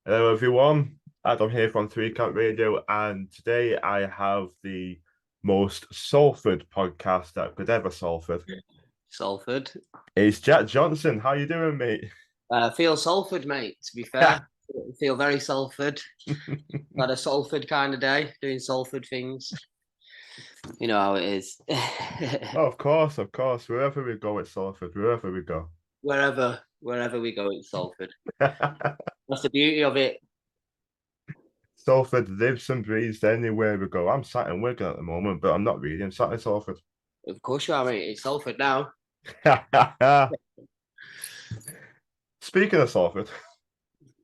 Hello, everyone. Adam here from Three Count Radio, and today I have the most Salford podcast that could ever Salford. Salford. It's Jack Johnson. How you doing, mate? Feel Salford, mate, to be fair. Feel very Salford. Had a Salford kind of day, doing Salford things. You know how it is. Oh, of course, of course. Wherever we go, it's Salford. Wherever we go. Wherever we go, it's Salford. That's the beauty of it. Salford lives and breathes anywhere we go. I'm sat in Wigan at the moment, but I'm not really. I'm sat in Salford. Of course you are, mate. It's Salford now. Speaking of Salford,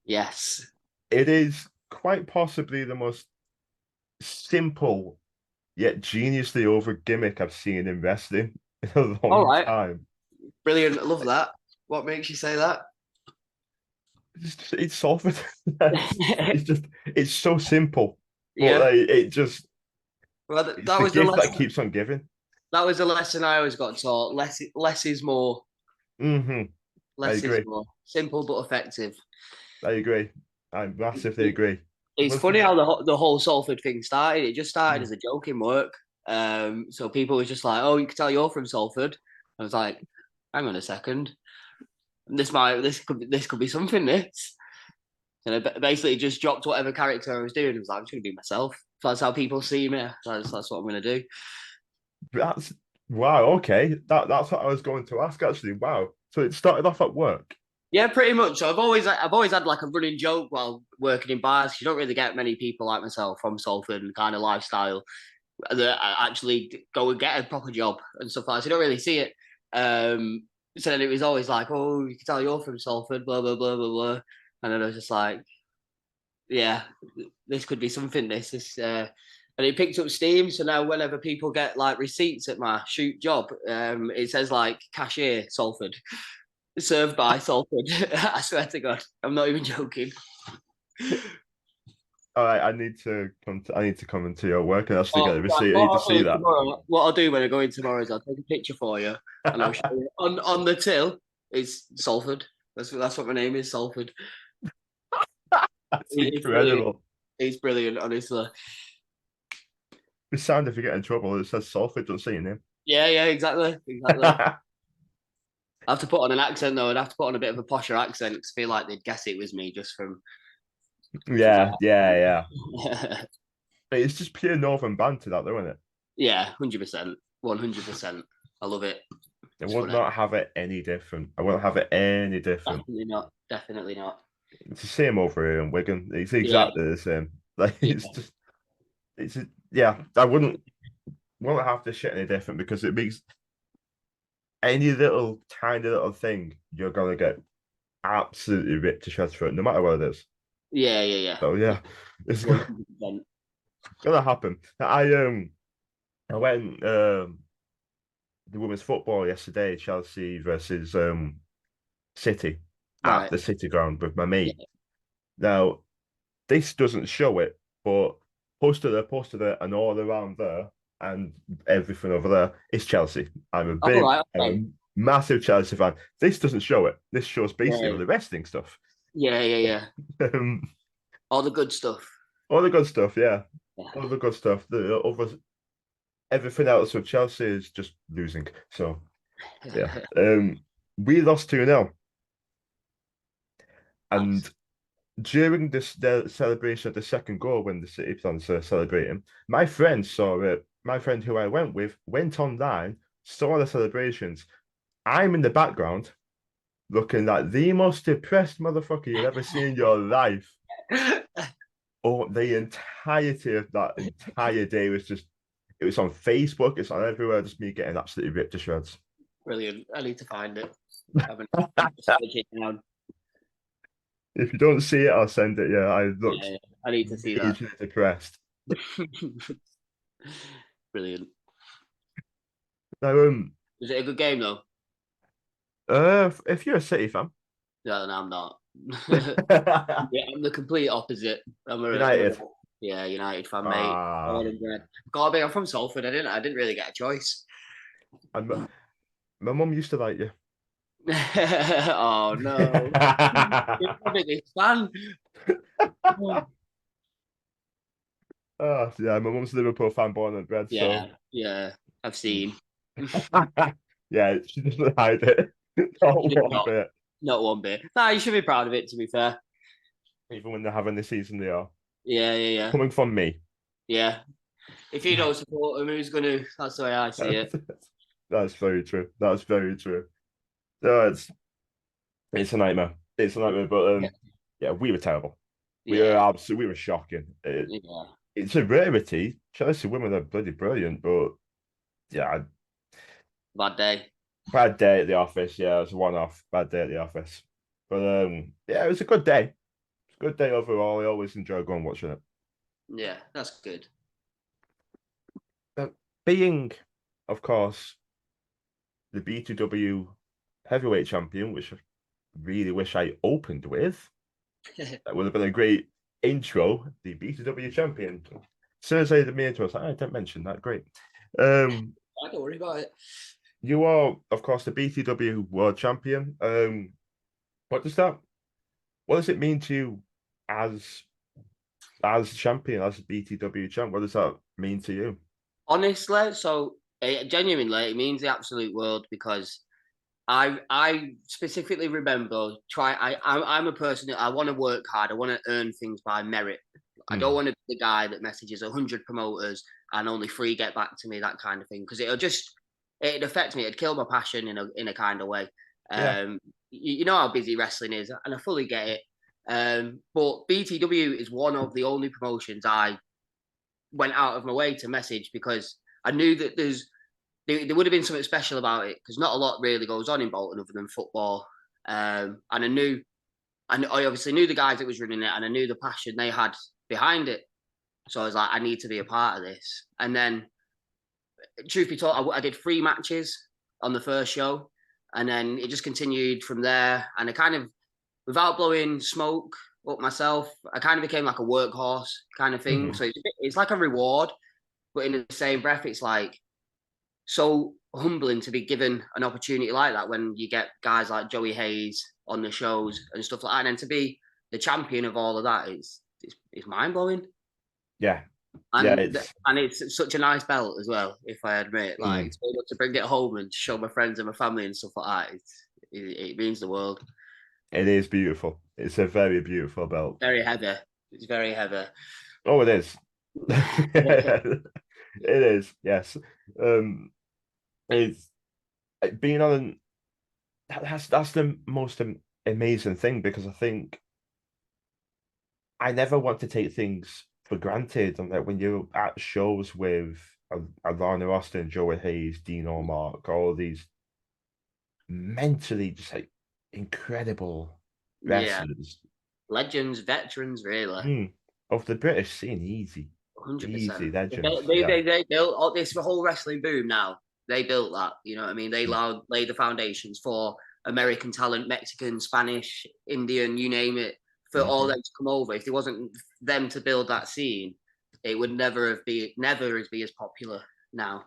Yes. it is quite possibly the most simple yet geniusly over gimmick I've seen in wrestling in a All long right. time. Brilliant. I love that. What makes you say that? It's Salford. It's so simple, but Yeah. Well, it's that the was the gift that lesson. keeps on giving. That was the lesson I always got taught. Less is more. Hmm. I Less is agree. more. Simple but effective. I agree. I massively agree. It's Once you funny get, how the whole Salford thing started. It just started mm, as a joke in work. So people were just like, "Oh, you can tell you're from Salford." I was like, "Hang on a second, this could be something." This, and I basically just dropped whatever character I was doing. I was like, "I'm just gonna be myself." So that's how people see me. That's what I'm gonna do. that's wow. Okay, that's what I was going to ask actually. Wow. So it started off at work. Yeah, pretty much. So I've always had like a running joke while working in bars. You don't really get many people like myself from Salford and kind of lifestyle that actually go and get a proper job and stuff like that. So you don't really see it. So then it was always like, oh, you can tell you're from Salford, blah, blah, blah, blah, blah. And then I was just like, yeah, this could be something, and it picked up steam. So now whenever people get like receipts at my shoot job, it says like cashier Salford, served by Salford. I swear to God, I'm not even joking. All right, I need to come into your work and actually get a Oh, right, receipt. I need to see that. what I'll do when I go in tomorrow is I'll take a picture for you and I'll show you on the till. It's Salford. That's what my name is, Salford. That's It's brilliant. incredible. It's brilliant, honestly. The sound if you get in trouble, it says Salford, don't say your name. Yeah, exactly. I have to put on an accent though. I'd have to put on a bit of a posher accent because I feel like they'd guess it was me just from Yeah, yeah, yeah. that. It's just pure northern banter, that though, isn't it? Yeah, 100%, 100%. I love it. I It's would funny. not have it any different. I won't have it any different. Definitely not. Definitely not. It's the same over here in Wigan. It's Yeah, exactly the same. Like it's yeah, just it's yeah, I won't have this shit any different because it makes any little tiny little thing you're gonna get absolutely ripped to shreds for it, no matter what it is. yeah. So yeah, it's 100%. gonna happen. I went the women's football yesterday, Chelsea versus City at Right. the City ground with my mate. Yeah. Now, this doesn't show it, but posted it, and all around there and everything over there is Chelsea. All right. I'm Okay. a massive Chelsea fan. This doesn't show it. This shows basically all Yeah. the wrestling stuff. Yeah. Um, All the good stuff. all the good stuff, yeah. Yeah. All the good stuff. The other everything else with Chelsea is just losing. So yeah. We lost 2-0. Nice. And during this the celebration of the second goal when the City fans are celebrating, my friend saw it. My friend who I went with went online, saw the celebrations. I'm in the background looking like the most depressed motherfucker you've ever seen in your life. Oh, the entirety of that entire day was just it was on Facebook, it's on everywhere, just me getting absolutely ripped to shreds. Brilliant. I need to find it. I'm gonna search it down. If you don't see it, I'll send it. Yeah, I looked Yeah. I need to see that. hugely depressed. Brilliant. Now, Was it a good game though? if you're a City fan, No, I'm not. Yeah, I'm the complete opposite. United. Yeah, United fan, mate. Ah, Born and bred. God, I mean, I'm from Salford. I didn't really get a choice. I'm, my mum used to like you. Oh no, you're a biggest fan. Oh, yeah, my mum's a Liverpool fan, born and bred, so Yeah, I've seen. yeah, she doesn't hide it. Not one Not, bit. not one bit. Nah, you should be proud of it, to be fair. Even when they're having the season they are. Yeah. Coming from me. Yeah. If you don't support them, who's going to? That's the way I see it. That's very true. That's very true. No, it's a nightmare. It's a nightmare. But Yeah. yeah, we were terrible. Yeah. We were shocking. Yeah. It's a rarity. Chelsea women are bloody brilliant, but yeah, Bad day. bad day at the office. Yeah, it was a one-off. Bad day at the office. But yeah, it was a good day. It's a good day overall. I always enjoy going watching it. Yeah, that's good. Being, of course, the BTW heavyweight champion, which I really wish I opened with. That would have been a great intro. The BTW champion. As soon as I did the intro, I was like, I didn't mention that. Great. Don't worry about it. You are, of course, the BTW world champion. What does that? What does it mean to you as champion, as BTW champ? What does that mean to you? Honestly, so genuinely, it means the absolute world because I specifically remember I'm a person that I want to work hard. I want to earn things by merit. I don't want to be the guy that messages 100 promoters and only three get back to me, that kind of thing, because it affects me. It'd kill my passion in a kind of way. Yeah, You know how busy wrestling is, and I fully get it. But BTW is one of the only promotions I went out of my way to message because I knew that there would have been something special about it because not a lot really goes on in Bolton other than football. And I obviously knew the guys that was running it, and I knew the passion they had behind it. So I was like, I need to be a part of this. And then, truth be told, I did 3 matches on the first show, and then it just continued from there. And I kind of, without blowing smoke up myself, I kind of became like a workhorse kind of thing. So it's like a reward, but in the same breath, it's like so humbling to be given an opportunity like that when you get guys like Joey Hayes on the shows and stuff like that. And then to be the champion of all of that is mind blowing. yeah, yeah. And it's such a nice belt as well, if I admit. Like to be able to bring it home and show my friends and my family and stuff like that, it means the world. It is beautiful. It's a very beautiful belt. Very heavy. It's very heavy. Oh, it is. It is. Yes. Um, it's being on. That's the most amazing thing because I think I never want to take things for granted. And like when you're at shows with Alana Austin, Joey Hayes, Dean Mark, all these mentally just like incredible Yeah. wrestlers. Legends, veterans, really. Of the British scene, easy 100%. legends. They, Yeah. they built all this whole wrestling boom now. They built that. You know what I mean? They Mm. laid the foundations for American talent, Mexican, Spanish, Indian, you name it, for all them to come over. If it wasn't them to build that scene, it would never be as popular now.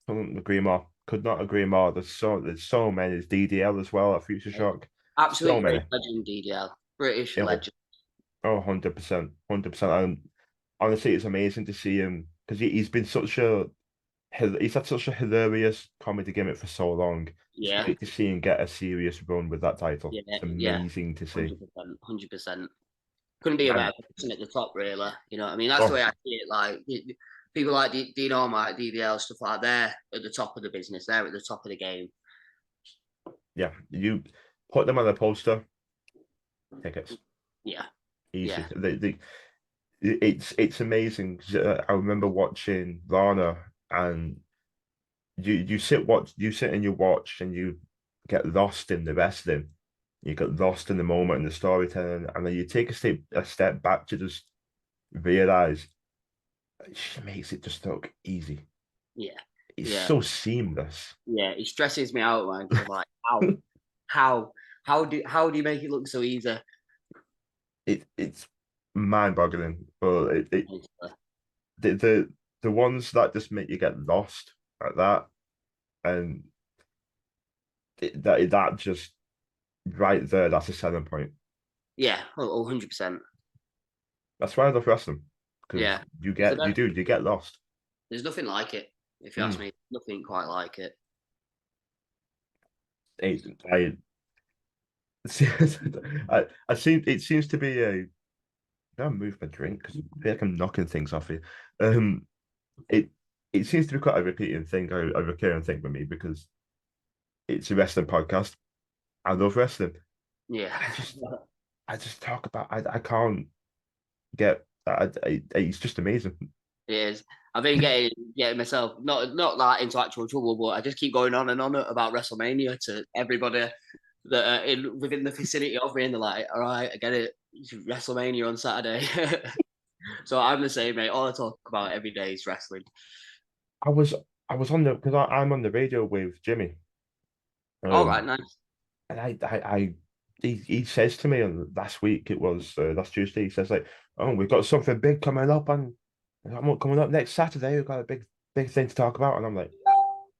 Couldn't agree more. Could not agree more. There's so many. There's DDL as well at Future Shock. So Absolute many. British legend, DDL. British Yeah. legend. Oh, 100%. 100%. And honestly, it's amazing to see him because he's been he's had such a hilarious comedy gimmick for so long. It's Yeah, great to see him get a serious run with that title. yeah, It's yeah. amazing to see. 100%. 100%. Couldn't be a And better person at the top, really. You know what I mean? That's the oh way I see it. Like people like Dean Ormike, DBL, stuff like that, they're at the top of the business. They're at the top of the game. yeah, you put them on a poster, tickets. Yeah, Easy. yeah, It's amazing. I remember watching Lana, and you sit and you watch, and you get lost in the wrestling. You get lost in the moment and the storytelling, and then you take a step back to just realize she makes it just look easy. yeah, It's yeah, so seamless. yeah. It stresses me out, man. 'Cause I'm like, how, how do you make it look so easy? It's mind-boggling, but the ones that just make you get lost like that, and that just right there, that's a selling point. Yeah, 100%. That's why I love wrestling because Yeah. you get lost. There's nothing like it, if you ask Mm. me. Nothing quite like it. I I seem it seems to be a. I move my drink because I feel like I'm knocking things off here. Um, it it seems to be quite a repeating thing, a recurring thing with me because it's a wrestling podcast. I love wrestling. Yeah. I just I just talk about I can't get it's just amazing. It is. I've been getting myself not that into actual trouble, but I just keep going on and on about WrestleMania to everybody that are within the vicinity of me, and they're like, "All right, I get it. It's WrestleMania on Saturday." So I'm the same, mate. All I talk about every day is wrestling. I was I was on the because I'm on the radio with Jimmy. All right, Um, nice. and he says to me on last week, it was last Tuesday, he says like, oh, we've got something big coming up on coming up next Saturday. We've got a big thing to talk about. And I'm like,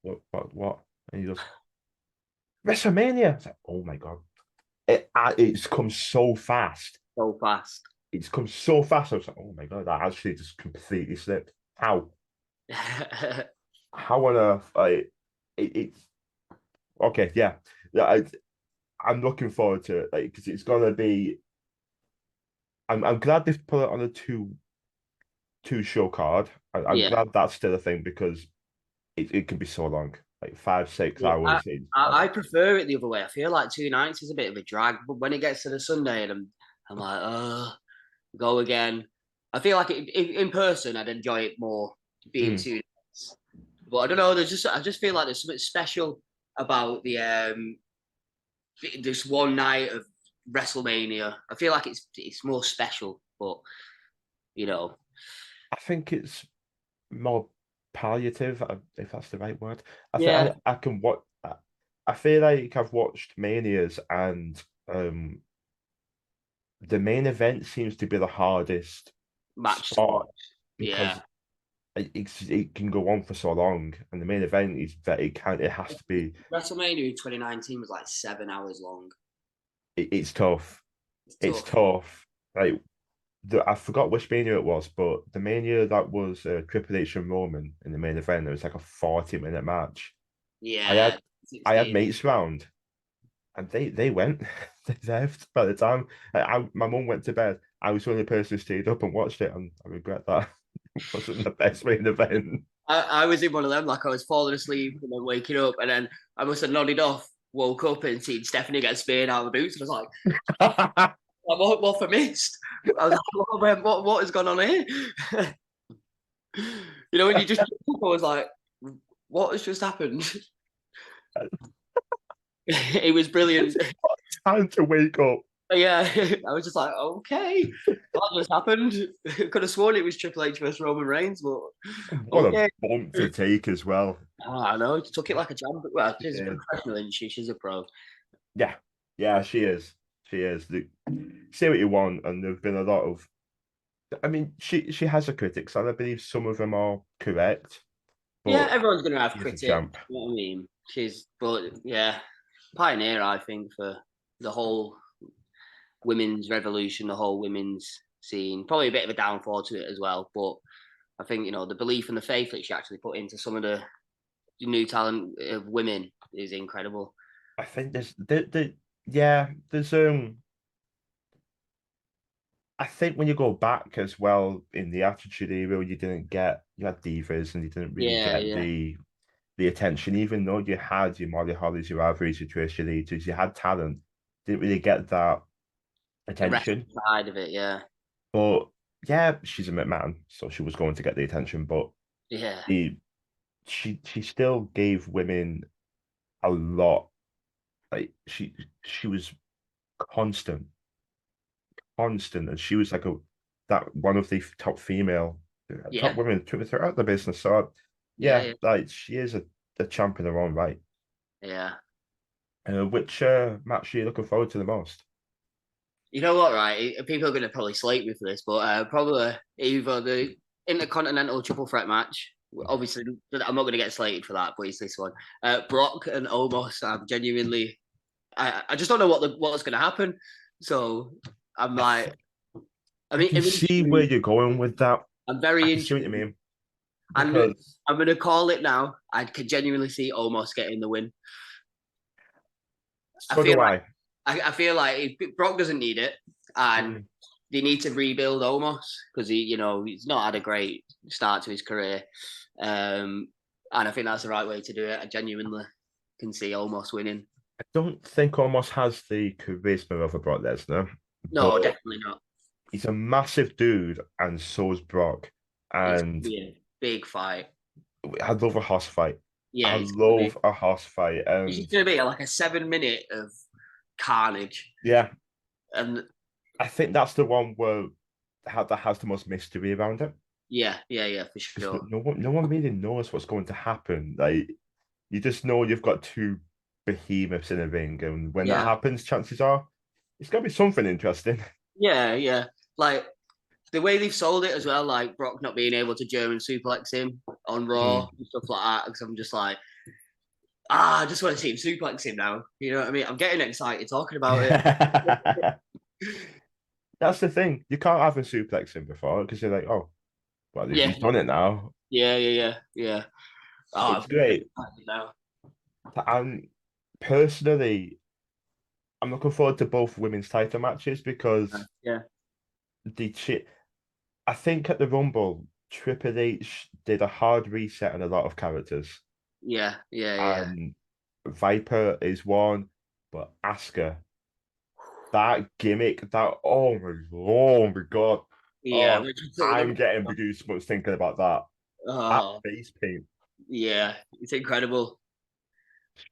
what? And he goes, WrestleMania. It's like, oh my God. It's come so fast. So fast. It's come so fast. I was like, oh my God, that actually just completely slipped. How? How on earth? It's okay, yeah. Yeah, I'm looking forward to it, like, because it's gonna be. I'm glad they've put it on a two show card. I'm Yeah. glad that's still a thing because it can be so long, like 5, 6 Yeah, hours. I prefer it the other way. I feel like 2 nights is a bit of a drag, but when it gets to the Sunday and I'm like, go again. I feel like in person I'd enjoy it more being Mm. 2 nights, but I don't know. I just feel like there's something special about the this one night of WrestleMania. I feel like it's more special, but you know, I think it's more palliative, if that's the right word. I think yeah, I can watch. I feel like I've watched manias, and the main event seems to be the hardest match to spot watch. Yeah, because it can go on for so long, and the main event is that it has to be. WrestleMania in 2019 was like 7 hours long. It's tough. It's It's tough. tough. Like I forgot which mania it was, but the mania that was Triple H and Roman in the main event, it was like a 40-minute match. I Yeah, had I had 16. mates round, and they went, they left by the time my mum went to bed. I was the only person who stayed up and watched it, and I regret that. It wasn't the best main event. I was in one of them, like I was falling asleep and then waking up, and then I must have nodded off, woke up and seen Stephanie get speared out of the boots, and I was like, what have I missed? I was like, what has gone on here? You know, when you just, I was like, what has just happened? It was brilliant. Time to wake up. Yeah, I was just like, okay, what just happened? Could have sworn it was Triple H versus Roman Reigns, but What a okay. bump to take as well. I know, she took it like a champ. Well, she's a Yeah, professional, isn't she? She's a pro. yeah, yeah. She is. She is. Say what you want, and there've been a lot of. I mean, she has her critics, and I believe some of them are correct. Yeah, But everyone's gonna have she's a critics. champ. You know what I mean? But yeah, pioneer, I think, for the whole women's revolution, the whole women's scene. Probably a bit of a downfall to it as well, but I think the belief and the faith that she actually put into some of the new talent of women is incredible. I think yeah, there's I think when you go back as well in the Attitude Era, you had divas and you didn't really Yeah, get yeah. the attention, even though you had your Molly Hollies, your Averys, your Trish Elitas, you had talent, didn't really get that The rest attention. side of it, yeah, But yeah, she's a McMahon, so she was going to get the attention, but yeah, the she still gave women a lot. Like she was constant, constant, and she was like a that one of the top female, top yeah, women throughout the business. So yeah, yeah, yeah, like she is a champ in her own right. yeah. Which match are you looking forward to the most? You know what, right? People are going to probably slate me for this, but probably either the Intercontinental Triple Threat match. Obviously, I'm not going to get slated for that, but it's this one. Brock and Omos. I'm genuinely, I just don't know what's going to happen. So I'm I, th like, I I mean, can see where initially, you're going with that. I'm I very can see what you interested, mean and because I'm going to call it now. I could genuinely see almost getting the win. I so feel do like I. I feel like if Brock doesn't need it, and Mm. they need to rebuild almost because he's not had a great start to his career, and I think that's the right way to do it. I genuinely can see almost winning. I don't think Omos has the charisma of a Brock Lesnar, No, but definitely not. he's a massive dude, and so is Brock. It's And gonna be a big fight. I love a horse fight. Yeah, I it's gonna be. love a horse fight. It's And just gonna be like a 7 minute of carnage, yeah, and I think that's the one where that has the most mystery around it. yeah, for Because sure. no one really knows what's going to happen. Like you just know you've got two behemoths in a ring, and when that Yeah, happens, chances are it's gonna be something interesting. yeah. Like the way they've sold it as well, like Brock not being able to German suplex him on Raw Mm. and stuff like that. Because I'm just like, I just want to see him suplex him now. You know what I mean? I'm getting excited talking about it. That's the thing. You can't have a suplex him before because you're like, oh, well, Yeah, he's done it now. yeah. Oh, I'm It's great. excited now. And personally, I'm looking forward to both women's title matches because Yeah, the shit. I think at the Rumble, Triple H did a hard reset on a lot of characters, yeah. and Viper is one, but Asuka, that gimmick, oh my god, Yeah, oh, we're just putting I'm them. getting the goosebumps thinking about that. That Oh, face paint, yeah, it's incredible.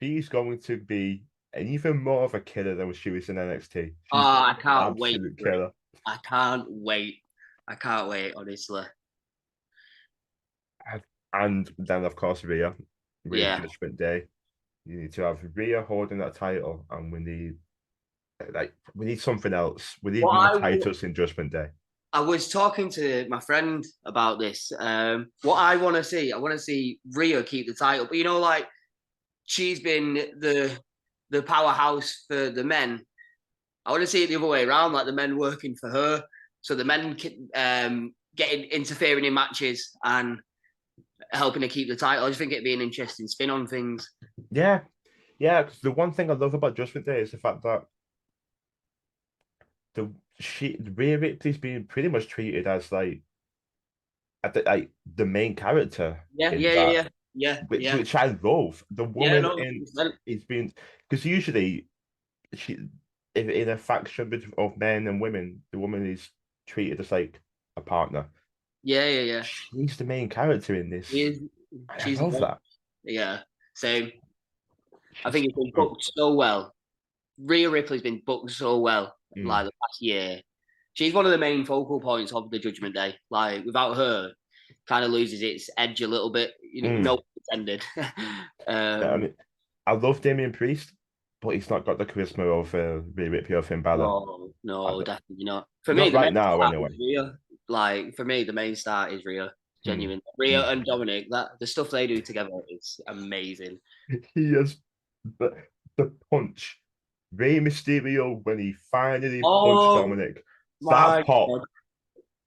she's going to be an even more of a killer than she was in NXT. Oh, She's I an can't wait absolute for it. killer. I can't wait. I can't wait, honestly. And then, of course, Rhea with Yeah. Judgment Day. You need to have Rhea holding that title, and we need something else. We need What more I titles in Judgment Day. I was talking to my friend about this. What I want to see Rhea keep the title, but like she's been the powerhouse for the men. I want to see it the other way around, like the men working for her, so the men getting interfering in matches and helping to keep the title. I just think it'd be an interesting spin on things. Yeah, yeah. 'Cause the one thing I love about Judgment Day is the fact that Rhea Ripley's being pretty much treated as like the main character Yeah, in yeah, yeah, that, yeah, yeah, yeah, which I love. The yeah. woman No, in 100%. is being because usually she in a faction of men and women, the woman is treated as like a partner. Yeah. She's the main character in this. She is, I she's the love best. that. Yeah. So I She's think it's been so booked so well. Rhea Ripley's been booked so well, mm. like the past year. She's one of the main focal points of the Judgment Day. Like without her, kind of loses its edge a little bit. Mm. No intended. Yeah, I mean, I love Damian Priest, but he's not got the charisma of Rhea Ripley or Finn Balor. no, definitely not. For me, Not the main right now, star anyway. is Rhea. Like for me, the main star is Rhea. Mm. Genuine. Rhea Mm. and Dominic, that the stuff they do together is amazing. He has the, the punch. Rey Mysterio, when he finally punched Oh Dominic, that my pop. god,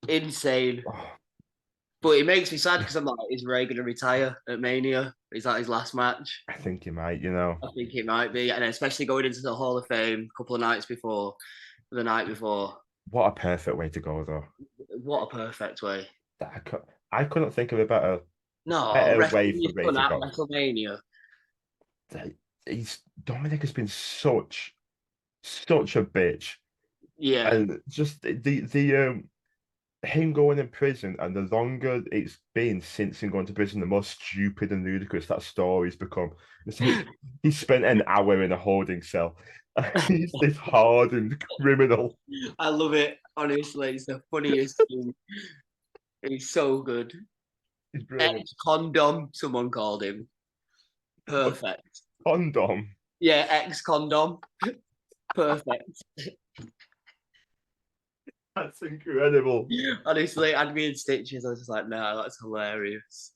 insane. Oh, But it makes me sad because I'm like, is Ray going to retire at Mania? Is that his last match? I think he might, you know. I think it might be, and especially going into the Hall of Fame a couple of nights before, the night before. What a perfect way to go, though. What a perfect way! I couldn't think of a No, better way wrestling for is Ray done to at go. WrestleMania. He's Dominic has been such a bitch, Yeah, and just the him going in prison, and the longer it's been since him going to prison, the more stupid and ludicrous that story's become. It's like he spent an hour in a holding cell. He's this hardened criminal. I love it. Honestly, it's the funniest thing. He's so good. He's brilliant. Ex condom, someone called him. Perfect. Condom. Yeah, ex condom. Perfect. That's incredible. Honestly, I'd be in stitches. I was just like, no, that's hilarious.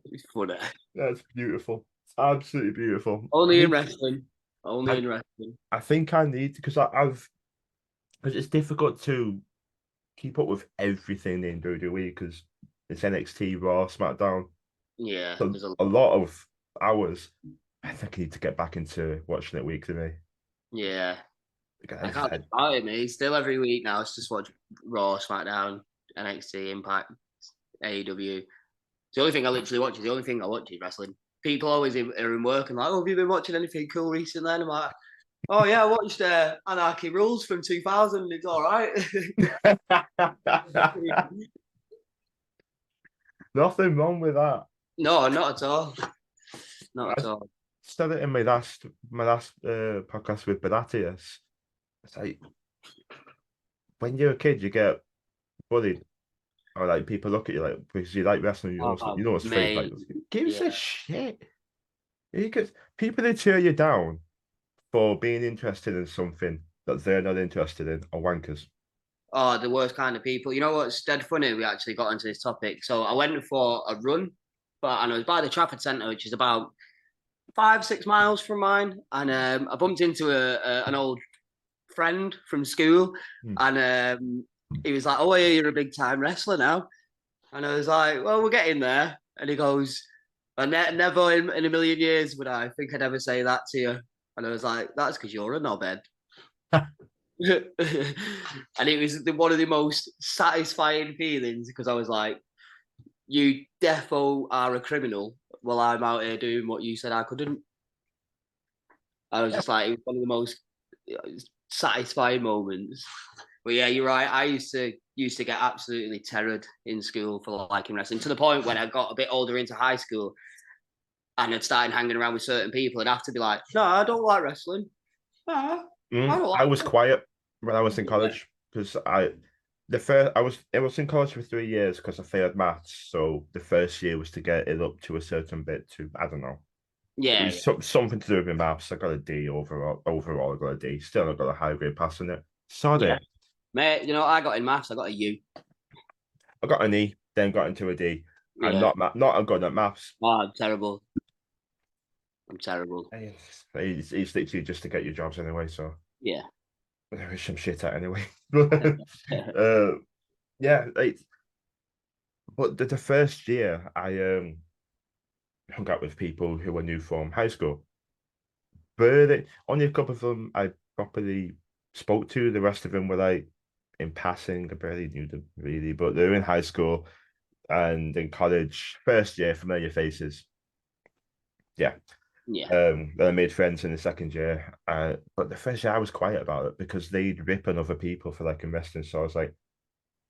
It's funny. That's beautiful. It's absolutely beautiful. Only in wrestling. Only I, in wrestling. I think I need because I've because it's difficult to keep up with everything in WWE because it's NXT, Raw, SmackDown. Yeah, So there's a a lot of hours. I think I need to get back into watching it weekly. yeah. I Because can't get about it, mate. Still every week now. It's just watch Raw, SmackDown, NXT, Impact, AEW. The only thing I literally watch is the only thing I watch is wrestling. People always are in work and like, oh, have you been watching anything cool recently? And I'm like, oh yeah, I watched Anarchy Rules from 2000. It's all right. Nothing wrong with that. No, not at all. Not at I all. said it in my last podcast with Benatius. It's like when you're a kid, you get bullied, or like people look at you like because you like wrestling, Oh, you know it's fake. Like, mate. gives a Yeah. shit. Because people that tear you down for being interested in something that they're not interested in are wankers. Oh, the worst kind of people. You know what's dead funny? We actually got into this topic. So I went for a run, and I was by the Trafford Centre, which is about 5, 6 miles from mine. And I bumped into an old friend from school, Hmm. and he was like, "Oh, yeah, you're a big time wrestler now." And I was like, "Well, we're getting there." And he goes, "Never in a million years would I think I'd ever say that to you." And I was like, "That's because you're a knobhead." And it was one of the most satisfying feelings because I was like, "You defo are a criminal, while I'm out here doing what you said I couldn't." I was just like, it was one of the most satisfying moments. But yeah, you're right. I used to get absolutely terrored in school for liking wrestling to the point when I got a bit older into high school and I'd started hanging around with certain people. I'd have to be like, "No, I don't like wrestling. No, I don't I like was it." quiet when I was in Yeah, college because I was in college for 3 years because I failed maths. So the first year was to get it up to a certain bit to I don't know. It yeah, was something to do with maths. I got a D overall. Overall, I got a D. Still, I got a high grade pass in it. yeah. Sorry, Mate, you know, I got in maths. I got a U. I got an E, then got into a D. I'm Yeah. not good at maths. Oh, I'm terrible. I'm terrible. It's literally just to get your jobs anyway. So Yeah. I wish some shit at anyway. uh, yeah, but the first year I hung out with people who were new from high school. But only a couple of them I properly spoke to. The rest of them were like in passing. I barely knew them really, but they were in high school and in college. First year, familiar faces. Yeah. Yeah. Then I made friends in the second year. But the first year I was quiet about it because they'd rip on other people for like investing. So I was like,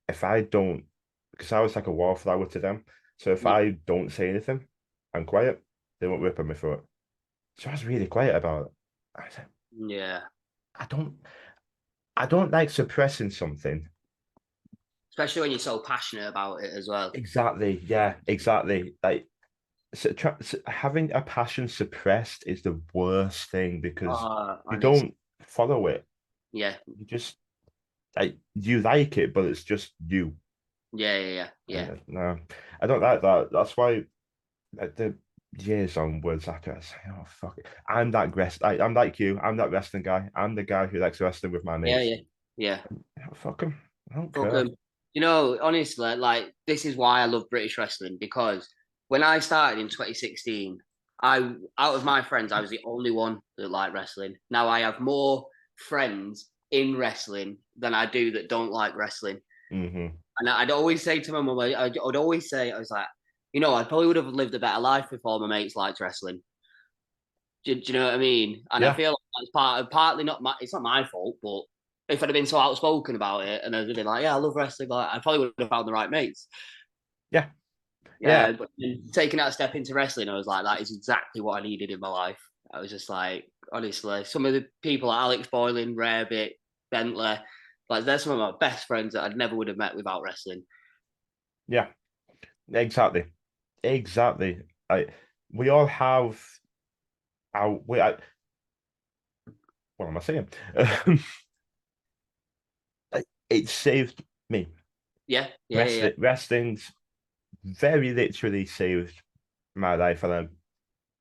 if I don't, because I was like a wallflower to them. So if Yeah. I don't say anything, I'm quiet, they won't rip on me for it. So I was really quiet about it. I said, Yeah. I don't, I don't like suppressing something. Especially when you're so passionate about it as well. Exactly. Yeah, exactly. Like having a passion suppressed is the worst thing because you And it's don't follow it. yeah, You just like you like it, but it's just you. yeah, yeah, yeah, yeah. And no, I don't like that. That's why like the years onwards after I say, oh fuck it. I'm like you, I'm that wrestling guy. I'm the guy who likes wrestling with my Yeah, mates. yeah, yeah. Oh, fuck him. I don't Fuck care. 'em. You know, honestly, like this is why I love British wrestling because when I started in 2016, I out of my friends, I was the only one that liked wrestling. Now I have more friends in wrestling than I do that don't like wrestling. Hmm. And I'd always say to my mum, I'd always say, I was like, I probably would have lived a better life if all my mates liked wrestling. Do you know what I mean? And I Yeah, feel like that's partly not my, it's not my fault, but if I'd have been so outspoken about it and I'd have been like, yeah, I love wrestling, like, I probably would have found the right mates. yeah, yeah. Yeah, but taking that step into wrestling, I was like, that is exactly what I needed in my life. I was just like, honestly, some of the people like Alex Boylan, Rarebit, Bentley, like they're some of my best friends that I never would have met without wrestling. Yeah, exactly. Exactly. We all have our what am I saying? It saved me. Yeah, yeah, yeah, yeah. Wrestling's very literally saved my life, and I can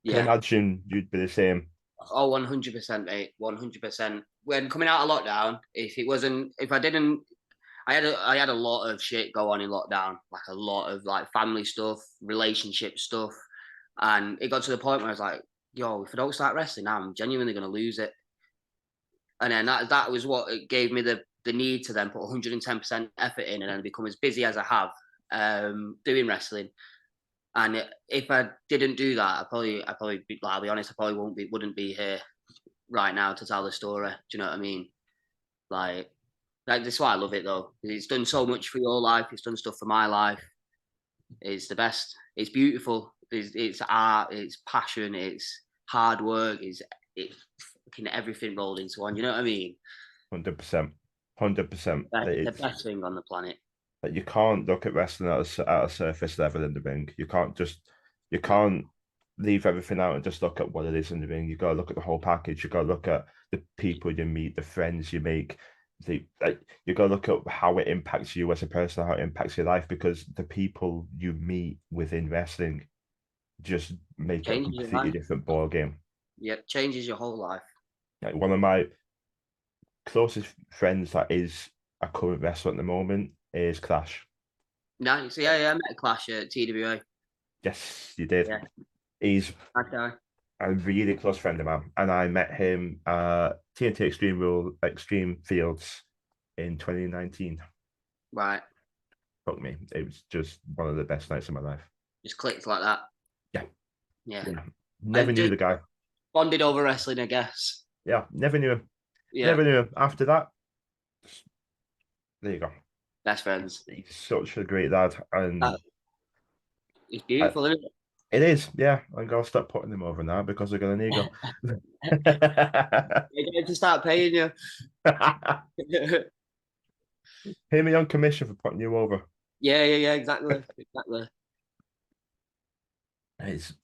Yeah. imagine you'd be the same. Oh, 100%, mate. 100%. When coming out of lockdown, if I didn't, I had a lot of shit go on in lockdown, like a lot of like family stuff, relationship stuff, and it got to the point where I was like, "Yo, if I don't start wrestling now, I'm genuinely going to lose it." And then that was what it gave me the need to then put 110% effort in and then become as busy as I have doing wrestling. And if I didn't do that, I probably be, like, I'll be honest, I probably wouldn't be here right now to tell the story. Do you know what I mean? Like that's why I love it though. It's done so much for your life. It's done stuff for my life. It's the best. It's beautiful. It's art. It's passion. It's hard work. It's fucking everything rolled into one. You know what I mean? 100%. 100%. The best thing on the planet. Like you can't look at wrestling at a surface level in the ring. You can't leave everything out and just look at what it is in the ring. You got to look at the whole package. You got to look at the people you meet, the friends you make. You got to look at how it impacts you as a person, how it impacts your life, because the people you meet within wrestling just make it a Changes your completely life. different ball game. Yeah, changes your whole life. Like one of my closest friends that is a current wrestler at the moment is Clash. Nice. Yeah, I met Clash at TWA. Yes, you did. Yeah, He's okay. a really close friend of mine, and I met him TNT Extreme Fields in 2019. Right. Fuck me, it was just one of the best nights of my life. Just clicked like that. Yeah, Yeah. yeah. Never knew the guy. Bonded over wrestling, I guess. Yeah, never knew him. Yeah. Never knew him. After that, there you go. Best friends. He's such a great lad, and It's beautiful, isn't it? it is. Yeah, I'm gonna stop putting him over now because we're gonna need go. They're going to start paying you. Pay me on commission for putting you over. Yeah, exactly. It's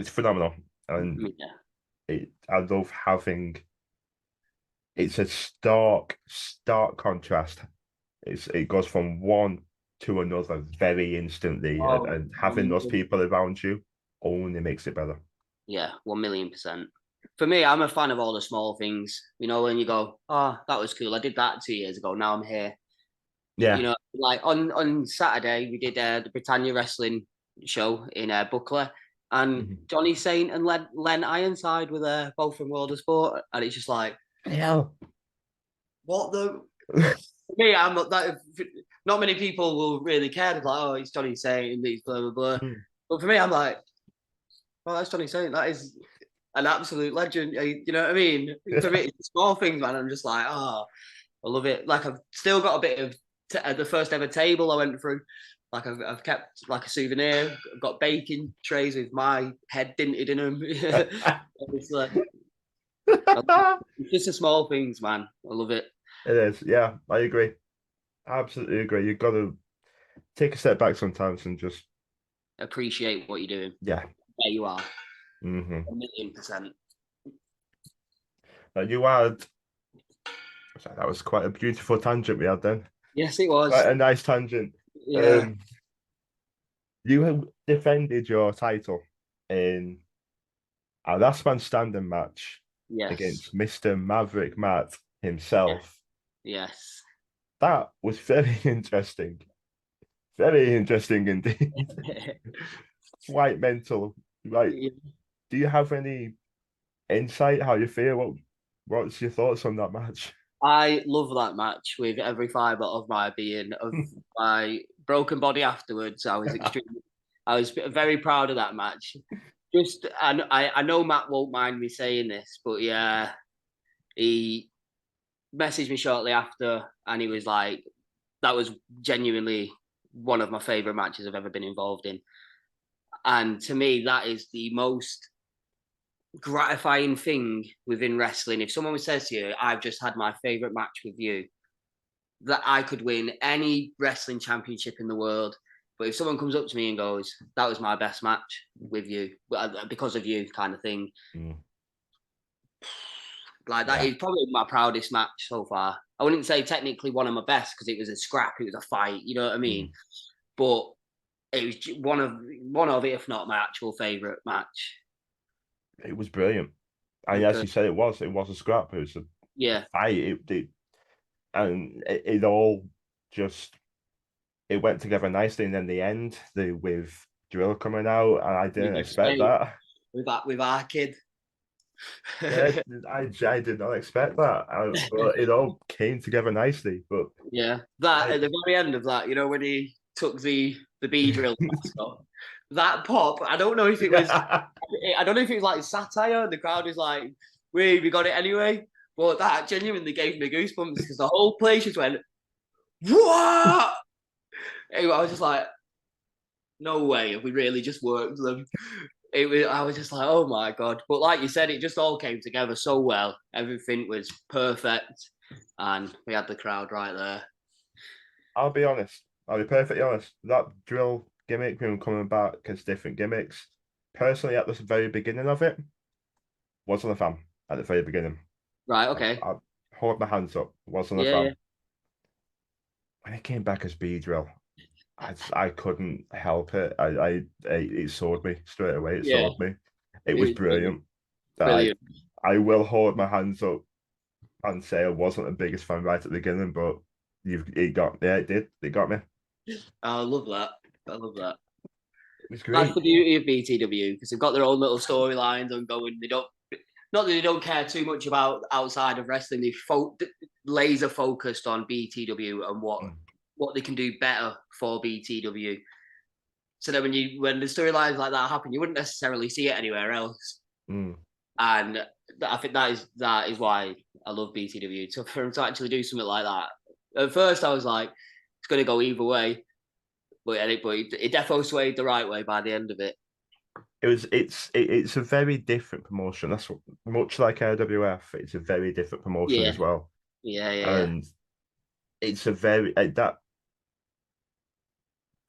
phenomenal, and Yeah. I love having. It's a stark contrast. It goes from one to another very instantly, and having those people around you only makes it better. Yeah, 1,000,000%. For me, I'm a fan of all the small things. You know, when you go, oh, that was cool. I did that 2 years ago. Now I'm here. Yeah. You know, like on Saturday, we did the Britannia Wrestling show in Buckler, and Johnny Saint and Len Ironside were there, both from World of Sport. And it's just like, hell. What the? For me, I'm not that. Not many people will really care. They're like, oh, it's Johnny Saint and these blah, blah, blah. But for me, I'm like, well, that's Johnny Saint. That is an absolute legend. You know what I mean? For me, it's small things, man. I'm just like, oh, I love it. Like I've still got a bit of the first ever table I went through. Like I've kept like a souvenir. I've got baking trays with my head dinted in them. It's just the small things, man. I love it. It is. Yeah, I agree. Absolutely agree. You've got to take a step back sometimes and just appreciate what you're doing. Yeah. There you are. 1,000,000%. You had. That was quite a beautiful tangent we had then. Yes, it was. Quite a nice tangent. Yeah. You have defended your title in a last man standing match against Mr. Maverick Matt himself. Yes. That was very interesting. Very interesting indeed. Quite mental. Right. Do you have any insight how you feel? What's your thoughts on that match? I love that match with every fibre of my being, of my broken body afterwards. I was very proud of that match. I know Matt won't mind me saying this, but yeah, he messaged me shortly after and he was like, that was genuinely one of my favourite matches I've ever been involved in. And to me, that is the most gratifying thing within wrestling. If someone says to you, I've just had my favourite match with you, that I could win any wrestling championship in the world. But if someone comes up to me and goes, that was my best match with you, because of you, kind of thing. Like that is probably my proudest match so far. I wouldn't say technically one of my best because it was a scrap, it was a fight, you know what I mean? But it was one of it, if not my actual favourite match. It was brilliant. And as you said, it was a scrap. It was a fight. and it all just it went together nicely. And then the end, with Drill coming out, and I didn't Yes, expect mate. that. With our kid. Yeah, I did not expect that. But it all came together nicely. But Yeah, that I, at the very end of that, when he took the B drill mask off, that pop. I don't know if it was. yeah. I don't know if it was like satire. The crowd was like, we got it anyway." But that genuinely gave me goosebumps because the whole place just went, "What?" Anyway, I was just like, "No way! Have we really just worked them?" I was just like, "Oh my god!" But like you said, it just all came together so well. Everything was perfect, and we had the crowd right there. I'll be honest. I'll be perfectly honest. That Drill gimmick, him coming back as different gimmicks, personally, at the very beginning of it, wasn't a fan at the very beginning. Right? Okay. I hold my hands up. Wasn't a Yeah. Yeah. fan. When it came back as B Drill, I couldn't help it. It sold me straight away. It Yeah. sold me. It was It was brilliant. I brilliant. I will hold my hands up and say I wasn't the biggest fan right at the beginning, but it did. It got me. I love that. I love that. It was That's great. the beauty of BTW because they've got their own little storylines ongoing. They don't, not that they don't care too much about outside of wrestling. Laser focused on BTW and Mm, what they can do better for BTW. So that when the storylines like that happen, you wouldn't necessarily see it anywhere else. mm. And I think that is why I love BTW. So for them to actually do something like that, at first I was like, it's going to go either way, but it definitely swayed the right way by the end of it. It's a very different promotion. That's what, much like AWF, it's a very different promotion Yeah, as well. yeah, yeah, yeah, And it's a very that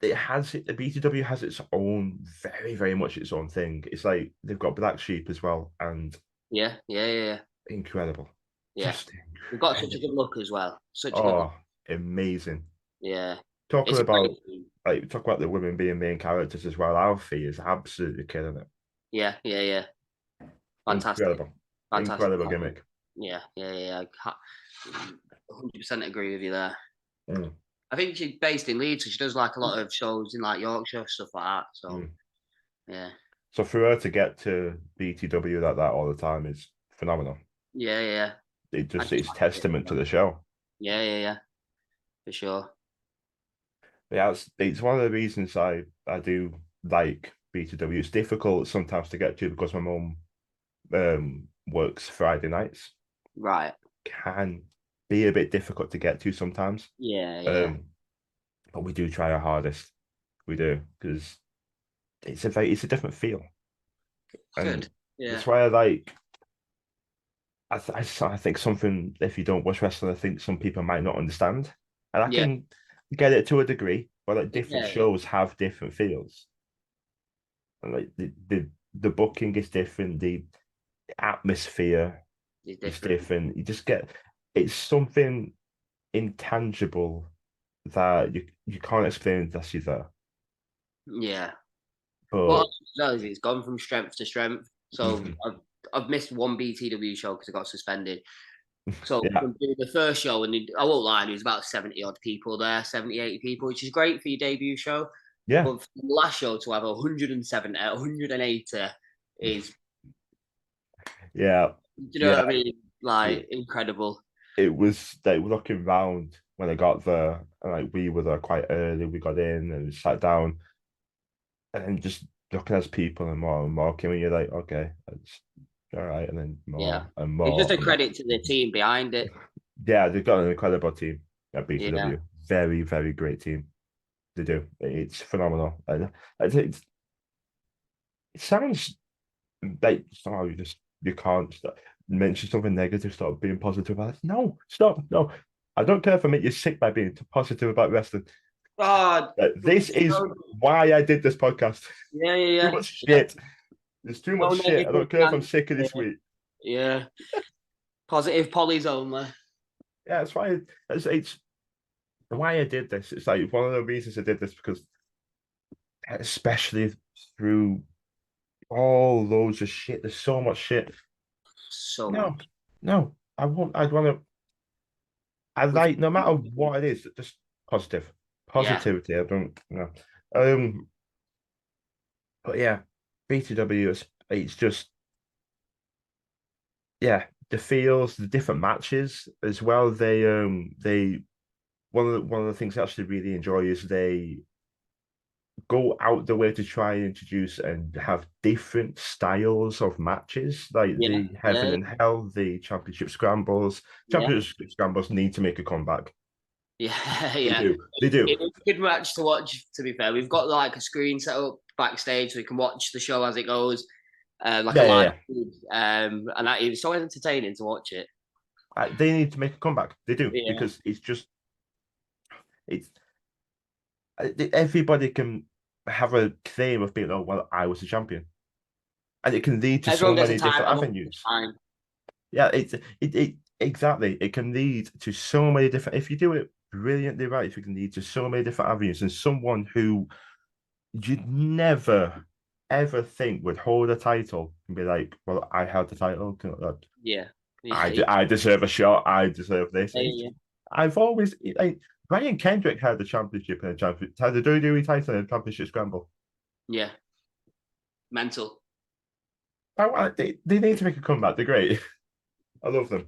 it has the BTW has its own very much its own thing. It's like they've got Black Sheep as well, and yeah, yeah, yeah, yeah. incredible, Yeah. just We've got such a good incredible. look as well. Such a good look. Oh, amazing. Yeah, Talking it's a great about team. talk about the women being main characters as well. Alfie is absolutely killing it. Yeah, yeah, yeah. Fantastic, Incredible, fantastic. incredible gimmick. Yeah, yeah, yeah. 100% agree with you there. Mm, I think she's based in Leeds, so she does like a lot of shows in like Yorkshire stuff like that. So mm. yeah, So for her to get to BTW like that all the time is phenomenal. yeah, yeah. Yeah. It I just just it's like it. testament to the show. Yeah, yeah, yeah, for sure. Yeah, it's one of the reasons I do like BTW. It's difficult sometimes to get to because my mum works Friday nights. Right. Can be a bit difficult to get to sometimes. Yeah, yeah. Um, but we do try our hardest. We do because it's a different feel, and Good. Yeah. that's why I like. I think something if you don't watch wrestling, I think some people might not understand, and I Yeah. can get it to a degree. But like different Yeah, yeah. shows have different feels, and like the booking is different, the atmosphere It's is different. different. You just get it's something intangible that you can't explain unless you're there. Yeah. What But else does it's gone from strength to strength. So mhm, I've missed one BTW show because it got suspended. So yeah, from doing the first show, and I won't lie, there was about 70 odd people there, 70, 80 people, which is great for your debut show. yeah, But for the last show to have 170, 180 is, yeah, do you know yeah. what I mean? It, Like incredible. it was like looking round when I got there, and like we were there quite early. We got in and sat down, and then just looking at people and more came, and you're like, okay, that's all right, and then Yeah. more and It's just more a and more. credit to the team behind it. Yeah, they've got an incredible team at Yeah. BTW. Very great team. They do. It's phenomenal. And it sounds like oh, you can't mention something negative, stop being positive about it. No, stop. No, I don't care if I make you sick by being too positive about wrestling. Oh, This is why I did this podcast. yeah, yeah, Too yeah. much Yeah. shit. There's too much No shit. I negative don't care if I'm Nancy. sick of this Yeah. week. Yeah. Positive polys only. Yeah, that's why it's why I did this. It's like one of the reasons I did this because especially through all loads of shit. There's so much shit. So No, much. no, I won't. I Which like no matter what it is, just positive yeah, positivity. I don't know. Um, but yeah, BTW it's just yeah, the feels, the different matches as well. They one of the things I actually really enjoy is they go out the way to try and introduce and have different styles of matches, like yeah, the Heaven yeah, and Hell, the Championship Scrambles. yeah, Championship Scrambles need to make a comeback. yeah, They yeah. do. They do. It was a good match to watch. To be fair, we've got like a screen set up backstage so we can watch the show as it goes, like a Yeah, yeah, live yeah. feed. And it was so entertaining to watch it. They need to make a comeback. They do Yeah, because it's everybody can have a claim of being, oh well, I was a champion, and it can lead to so everyone gets a many time. different A moment of avenues. time. Yeah, it exactly. It can lead to so many different. If you do it brilliantly right, if you can lead to so many different avenues, and someone who you'd never ever think would hold a title and be like, well, I held the title. Yeah, yeah, I deserve a shot. I deserve this. yeah. I've always like Brian Kendrick had the championship and a championship, had the WWE title and a championship scramble. Yeah. Mental. They need to make a comeback. They're great. I love them.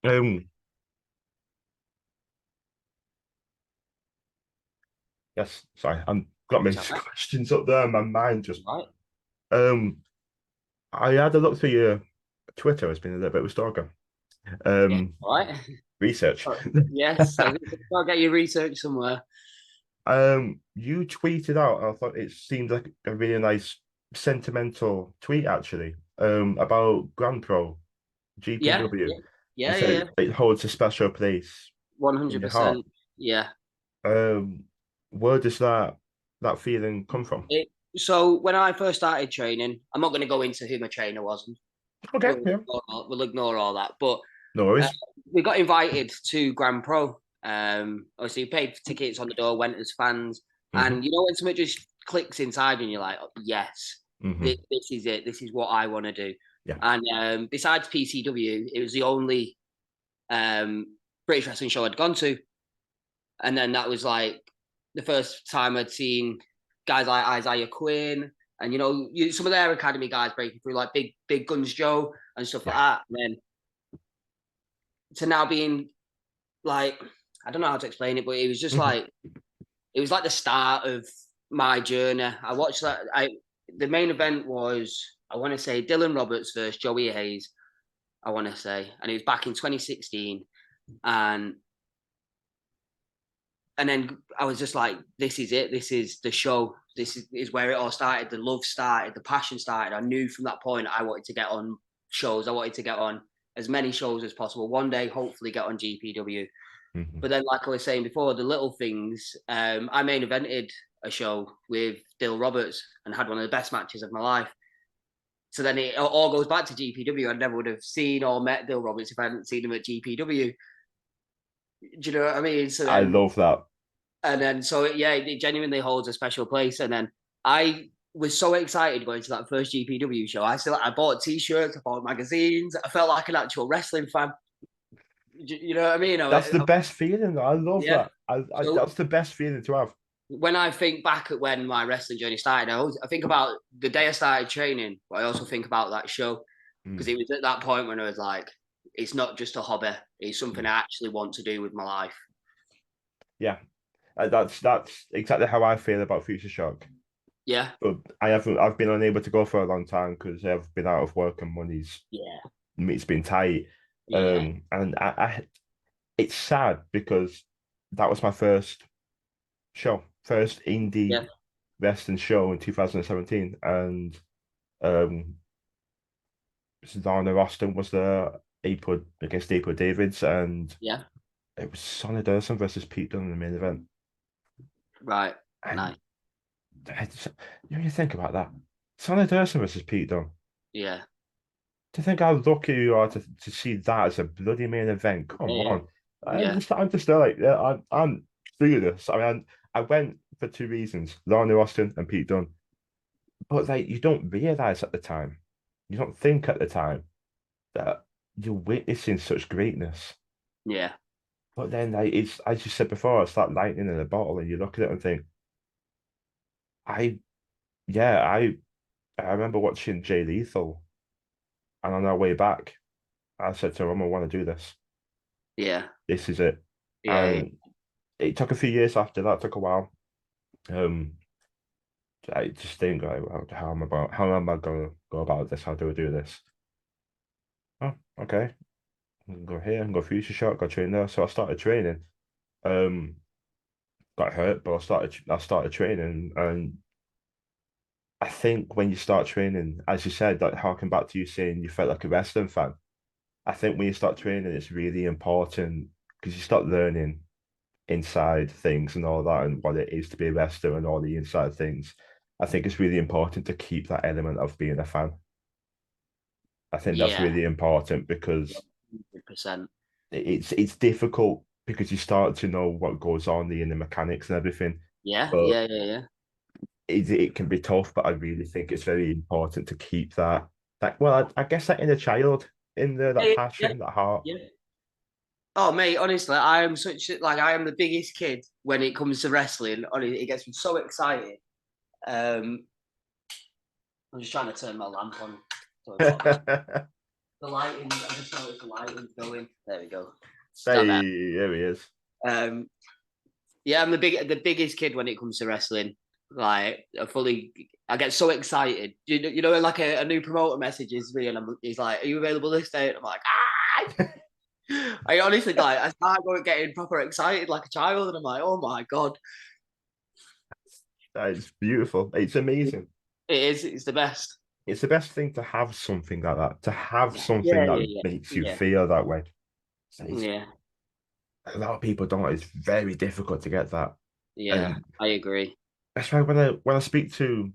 Um, yes, sorry, I'm got my Is that right? questions up there. My mind just Right. um. I had a look through your Twitter. It's been a little bit of a stalker. Yeah. Um, All right. research. Oh, yes. I think I'll get your research somewhere. You tweeted out. I thought it seemed like a really nice sentimental tweet actually. About Grand Pro Yeah. GPW. Yeah. You Yeah. said Yeah. it holds a special place One in hundred your heart. percent. Yeah. Um, where does that feeling come from? It, so when I first started training, I'm not going to go into who my trainer was. Okay, yeah, We'll ignore all that. But no uh, worries. we got invited to Grand Pro. Obviously, we paid for tickets on the door, went as fans, Mm-hmm, and you know when something just clicks inside and you're like, oh, yes, mm-hmm. this is it. This is what I want to do. Yeah, And besides PCW, it was the only British wrestling show I'd gone to, and then that was like the first time I'd seen guys like Isaiah Quinn and some of their academy guys breaking through, like Big Guns Joe and stuff like yeah. that. And then to now being like, I don't know how to explain it, but it was just Mm-hmm. like it was like the start of my journey. I watched that. The main event was, I want to say, Dylan Roberts versus Joey Hayes. I want to say, and it was back in 2016, and then I was just like, this is it. This is the show. This is where it all started. The love started. The passion started. I knew from that point I wanted to get on shows. I wanted to get on as many shows as possible. One day, hopefully, get on GPW. Mm-hmm. But then, like I was saying before, the little things. I main evented a show with Dill Roberts and had one of the best matches of my life. So then it all goes back to GPW. I never would have seen or met Dill Roberts if I hadn't seen him at GPW. Do you know what I mean? So I then love that. so yeah, it genuinely holds a special place. And then I was so excited going to that first GPW show. I bought t-shirts, I bought magazines. I felt like an actual wrestling fan. You know what I mean? That's the best feeling. I love Yeah. that. So That's the best feeling to have. when I think back at when my wrestling journey started, I think about the day I started training, but I also think about that show because Mm, it was at that point when I was like, it's not just a hobby; it's something mm. I actually want to do with my life. Yeah, that's exactly how I feel about Future Shock. Yeah, But I've been unable to go for a long time because I've been out of work and yeah, it's been tight. yeah, And it's sad because that was my first show, first yeah, indie wrestling show in 2017, and um, Lana Austin was there, April against April Davids, and yeah. it was Sonny Durson versus Pete Dunne in the main event. Right, And nice. you think about that, Sonny Durson versus Pete Dunne. Yeah, To think how lucky you are to see that as a bloody main event. Come yeah, on. yeah, I'm just like, yeah, I'm through this. I mean, I went for two reasons, Lana Austin and Pete Dunne. But like, you don't realize at the time, you don't think at the time that you're witnessing such greatness. Yeah, But then like, it's as you said before, it's like lightning in a bottle, and you look at it and think, I yeah, I remember watching Jay Lethal, and on our way back, I said to him, I want to do this. yeah, This is it. yeah, yeah, And it took a few years after that, took a while. Um, I just think like, well, how am I gonna go about this? How do I do this? Oh, okay. I can go here, I can go future shot, go train there. So I started training. Um, got hurt, but I started training, and I think when you start training, as you said, like harking back to you saying you felt like a wrestling fan. I think when you start training, it's really important because you start learning inside things and all that, and what it is to be a wrestler and all the inside things. I think it's really important to keep that element of being a fan. I think that's yeah, really important because 100%. it's difficult because you start to know what goes on, the inner mechanics and everything. Yeah, But yeah, yeah, yeah. it can be tough, but I really think it's very important to keep that well, I guess that inner child in there, that Yeah, yeah, passion, that heart. yeah. Oh, mate, honestly, I am I am the biggest kid when it comes to wrestling. Honestly, it gets me so excited. Um, I'm just trying to turn my lamp on. So I've got the lighting. I just noticed the lighting's going. There we go. Start there. Hey, there he is. Um, yeah, I'm the biggest kid when it comes to wrestling. Like, I get so excited. You know, when like a new promoter messages me and he's like, "Are you available this day?" And I'm like, "Ah!" I honestly like I start going getting proper excited like a child, and I'm like, "Oh my god, That is beautiful. It's it amazing. is! It's the best." It's the best thing to have something like that, to have something Yeah, that yeah, makes you yeah, feel that way. yeah, yeah, A lot of people don't. It's very difficult to get that. yeah. And I agree. that's why when I speak to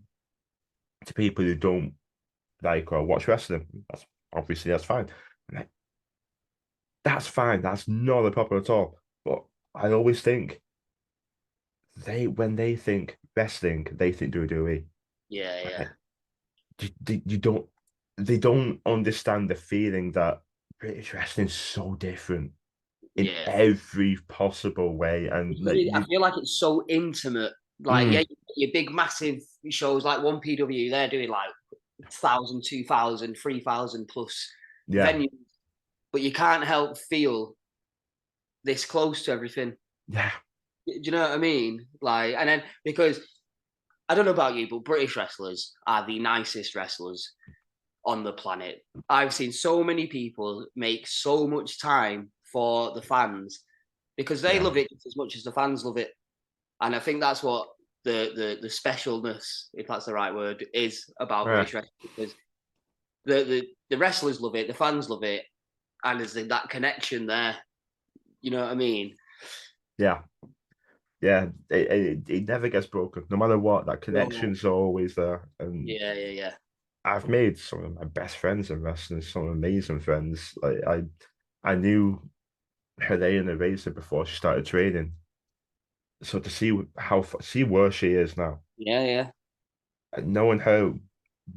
people who don't like or watch wrestling, that's fine. I'm like, that's fine. That's not a problem at all. But I always think when they think wrestling, they think WWE. Yeah, yeah, Like, you don't they don't understand the feeling that British wrestling is so different in yeah. every possible way. And like I you feel like it's so intimate. Like, yeah, mm, your big massive shows like one PW, they're doing like 1,000, 2,000, 3,000 plus yeah, venues, but you can't help feel this close to everything. yeah, Do you know what I mean? Like, and then because I don't know about you, but British wrestlers are the nicest wrestlers on the planet. I've seen so many people make so much time for the fans because they yeah, love it just as much as the fans love it. And I think that's what the specialness, if that's the right word, is about yeah, British wrestling because the wrestlers love it, the fans love it, and there's that connection there. You know what I mean? yeah. Yeah, it never gets broken. No matter what, that Oh, connection's always there. And yeah, yeah, yeah, I've made some of my best friends in wrestling, some amazing friends. Like I knew Helena Racer before she started training. So to see where she is now, yeah, yeah. and knowing her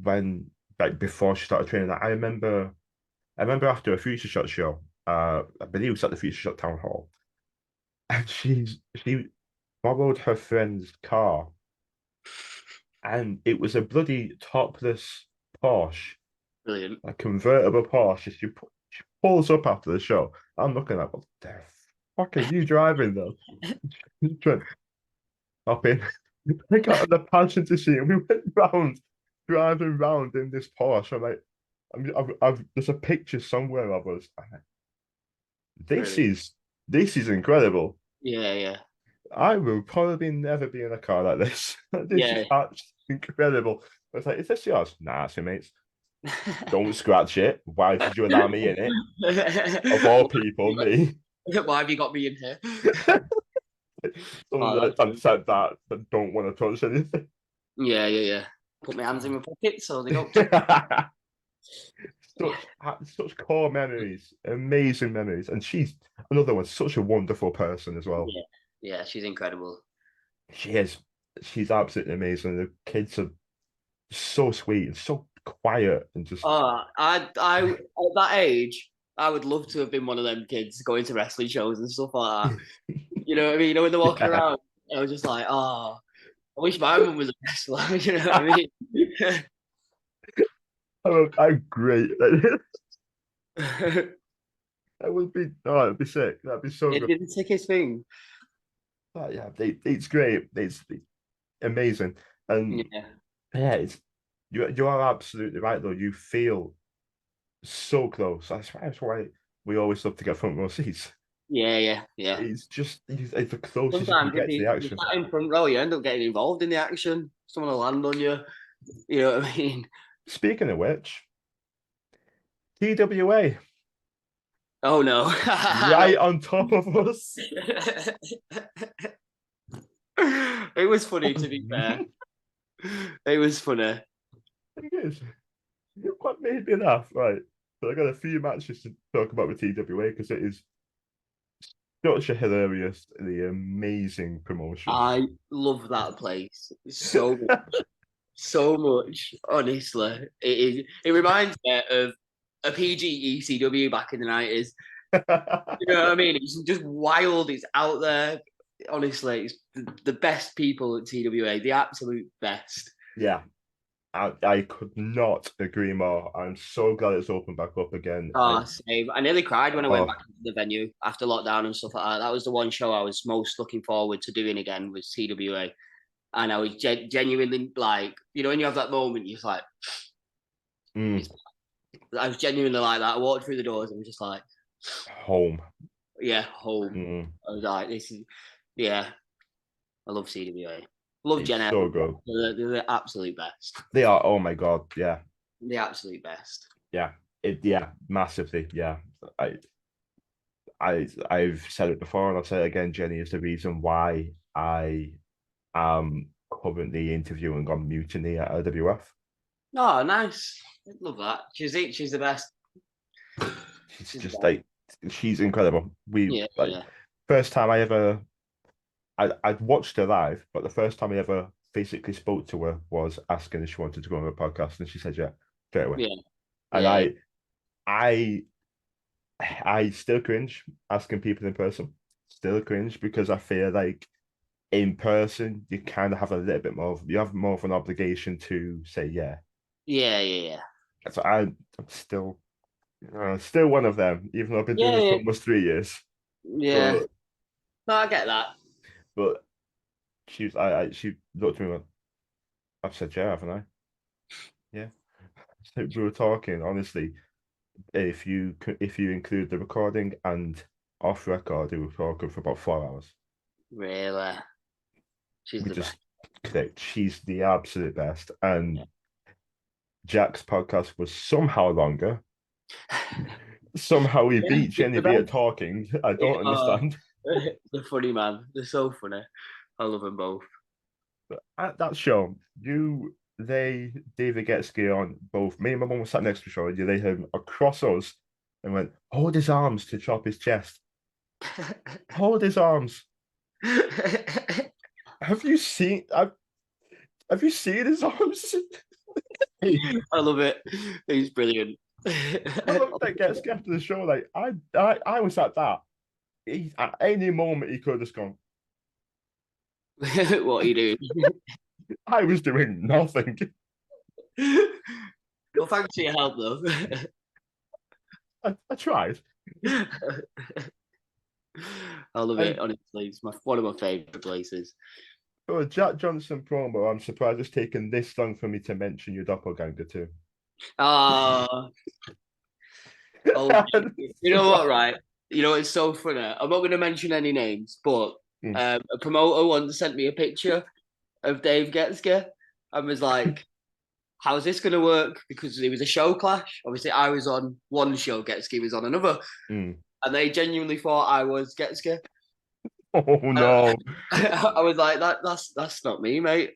when like before she started training, I remember after a Future Shot show, I believe it was at the Future Shot Town Hall, and she borrowed her friend's car, and it was a bloody topless Porsche, Brilliant. a convertible Porsche. She pulls up after the show. I'm looking at what the fuck are you driving though? Trying to hop in. I got on the passenger seat and we went round, driving round in this Porsche. I'm like, there's a picture somewhere of us. I'm like, this Brilliant. is this is incredible. Yeah, yeah, I will probably never be in a car like this. This yeah. is absolutely incredible. I was like, is this yours? Nah, it's your mate's. Don't scratch it. Why did you allow me in it? Of all people, me. Why have you got me in here? Someone Oh, that that's had good. said that don't want to touch anything. Yeah, yeah, yeah. Put my hands in Oh. my pockets so they don't. Yeah, such core memories, amazing memories, and she's another one. Such a wonderful person as well. yeah, yeah. She's incredible. She is. She's absolutely amazing. The kids are so sweet and so quiet and just Oh, I at that age, I would love to have been one of them kids going to wrestling shows and stuff like that. You know what I mean? You know, when they're walking around, I was just like, oh, I wish my mum was a wrestler. You know what I mean? I'm great. That would be, oh, it'd be sick. That'd be so It good. did the sickest thing. But yeah, it's great. It's amazing. And Yeah. yeah, you are absolutely right though. You feel so close. That's why we always love to get front row seats. Yeah. It's the closest you can Sometimes if get to the you action. sat in front row, you end up getting involved in the action. Someone will land on you. You know what I mean? Speaking of which, TWA Oh no. right on top of us. It was funny, to be fair. It was funny. Thing is, what made me laugh, right? So I got a few matches to talk about with TWA because it is such a hilarious, the amazing promotion. I love that place so much. So much, honestly. It reminds me of a PG ECW back in the 90s. You know what I mean? It's just wild, it's out there. Honestly, it's the best people at TWA, the absolute best. Yeah, I could not agree more. I'm so glad it's opened back up again. Oh, same. I nearly cried when I went Oh, back into the venue after lockdown and stuff like that. That was the one show I was most looking forward to doing again was TWA. And I was genuinely like, you know, when you have that moment, you're like, mm, I was genuinely like that. I walked through the doors and was just like, home. yeah, home. Mm, I was like, this is, yeah, I love CWA. Love it's Gen F. so good. They're the absolute best. They are. Oh my god. Yeah. The absolute best. Yeah. Massively. Yeah. I I've said it before and I'll say it again. Jenny is the reason why I am currently interviewing on Mutiny at LWF. Oh, nice. Love that. She's the best. She's She's the just best. like she's incredible. We like Yeah. first time I ever I'd watched her live, but the first time I ever physically spoke to her was asking if she wanted to go on a podcast, and she said yeah straight away. Yeah. And Yeah. I I still cringe asking people in person. Still cringe because I feel like in person you kind of have a little bit more. You have more of an obligation to say yeah. Yeah. So I'm still one of them, even though I've been doing this for Yeah. almost 3 years. Yeah. But No, I get that. but she looked at me and went, I've said yeah, haven't I? Yeah. So we were talking honestly. If you include the recording and off record, we were talking for about 4 hours. Really. She's We the best. just clicked. She's the absolute best. Yeah. And Jack's podcast was somehow longer. Somehow we Yeah, beat she's Jenny the B at best. talking. I Yeah. don't understand. They're funny, man. They're so funny. I love them both. But at that show, David Getski on both. Me and my mum were sat next to each other. They him across us and went, hold his arms to chop his chest. Hold his arms. Have you seen? Have you seen his arms? I love it. He's brilliant. I looked at Getski after the show. Like I was at that. At any moment he could have just gone. What are you doing? I was doing nothing. Well, thanks for your help, though. I tried. I love And it. Honestly, it's one of my favorite places. for a Jack Johnson promo, I'm surprised it's taken this long for me to mention your doppelganger too. Oh, you know what? Right? You know it's so funny. I'm not going to mention any names, but a promoter once sent me a picture of Dave Getske and was like, how's this going to work? Because it was a show clash. Obviously, I was on one show, Getske was on another. And they genuinely thought I was Getske. Oh no. I was like, that's not me, mate.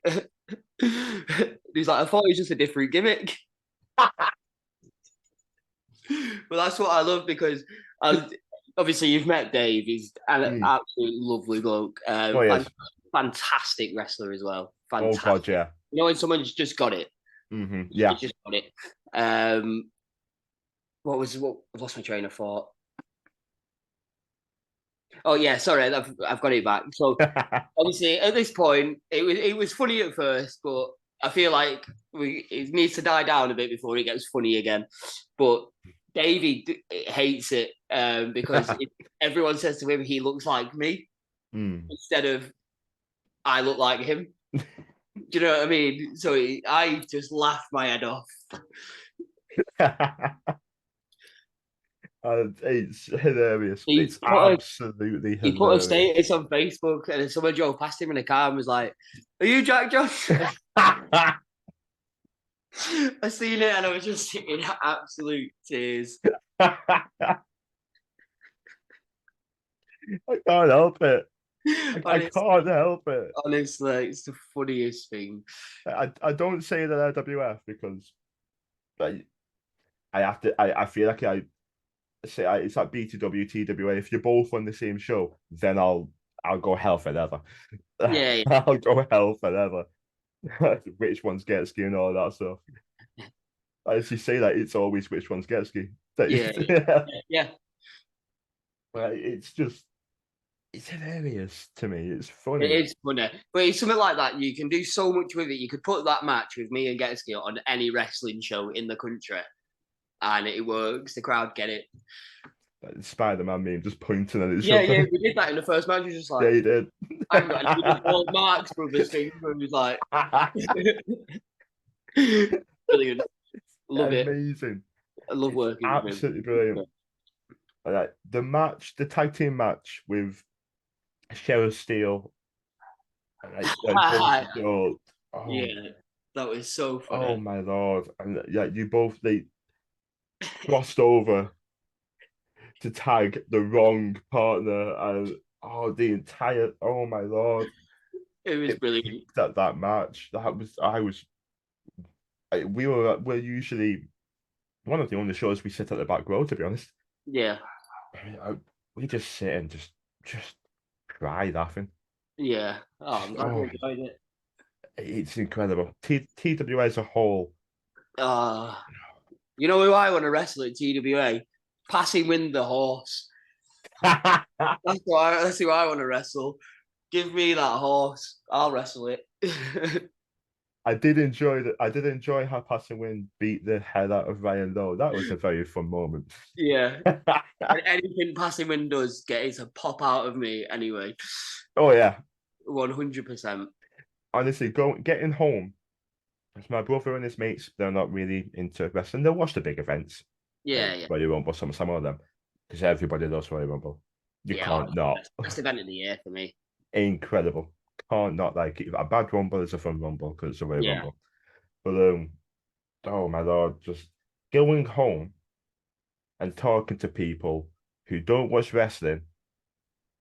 He's like, I thought it was just a different gimmick. But that's what I love because obviously you've met Dave. He's an absolutely lovely bloke. Yes. Fantastic wrestler as well. Oh Fantastic. god, yeah. You know when someone's just got it. Yeah. They just got it. I've lost my train of thought. Oh yeah, sorry, I've got it back. So obviously at this point, it was funny at first, but I feel like it needs to die down a bit before it gets funny again. But Davey hates it because everyone says to him he looks like me instead of I look like him. Do you know what I mean? So I just laugh my head off. It's hilarious. He It's put a absolutely he put a hilarious. status on Facebook, and someone drove past him in a car and was like, "Are you Jack Johnson?" I seen it and I was just in absolute tears. I can't help it. I Honestly, can't help it. honestly, it's the funniest thing. I don't say that LWF because I have to. I feel like I say it's like BTW TWA. If you're both on the same show, then I'll go hell forever. Yeah, yeah, I'll go hell forever. Which one's Getski and all that stuff. I actually say that it's always which one's Getski. yeah, Yeah. yeah. It's just it's hilarious to me. It's It funny. is funny, but it's something like that. You can do so much with it. You could put that match with me and Getski on any wrestling show in the country, and it works. The crowd get it. Spider-Man meme just pointing at each Yeah, yeah, other. we did that in the first match. We was just Yeah, like, he did. I haven't got any of the Paul Marx brothers thing. Where it was like, brilliant. Love it. Amazing. I love It's working with him. absolutely brilliant. The tag team match with Cheryl Steele, both adult. Oh, Yeah, that was so oh funny. my lord! And yeah, you both they crossed over to tag the wrong partner, and the entire oh my lord, It was it brilliant. peaked at that match. That was I was we're usually one of the only shows we sit at the back row. To be honest, Yeah, we just sit and just cry laughing. yeah. Oh, I'm glad you Oh, enjoyed it. it's incredible. TWA as a whole. Uh, you know who I want to wrestle at TWA? Passing Wind the horse. That's who I want to wrestle. Give me that horse. I'll wrestle it. I did enjoy how Passing Wind beat the hell out of Ryan Lowe. That was a very fun moment. Yeah. And anything Passing Wind does get it to pop out of me anyway. Oh yeah. 100%. Honestly, getting home. It's my brother and his mates, they're not really into wrestling. They'll watch the big events. Yeah, yeah. Royal Rumble, some of them. Because everybody loves Royal Rumble. You Yeah, can't not. best event of the year for me. Incredible. Can't not like it. A bad rumble is a fun rumble because it's a Royal Yeah. Rumble. But oh my lord, just going home and talking to people who don't watch wrestling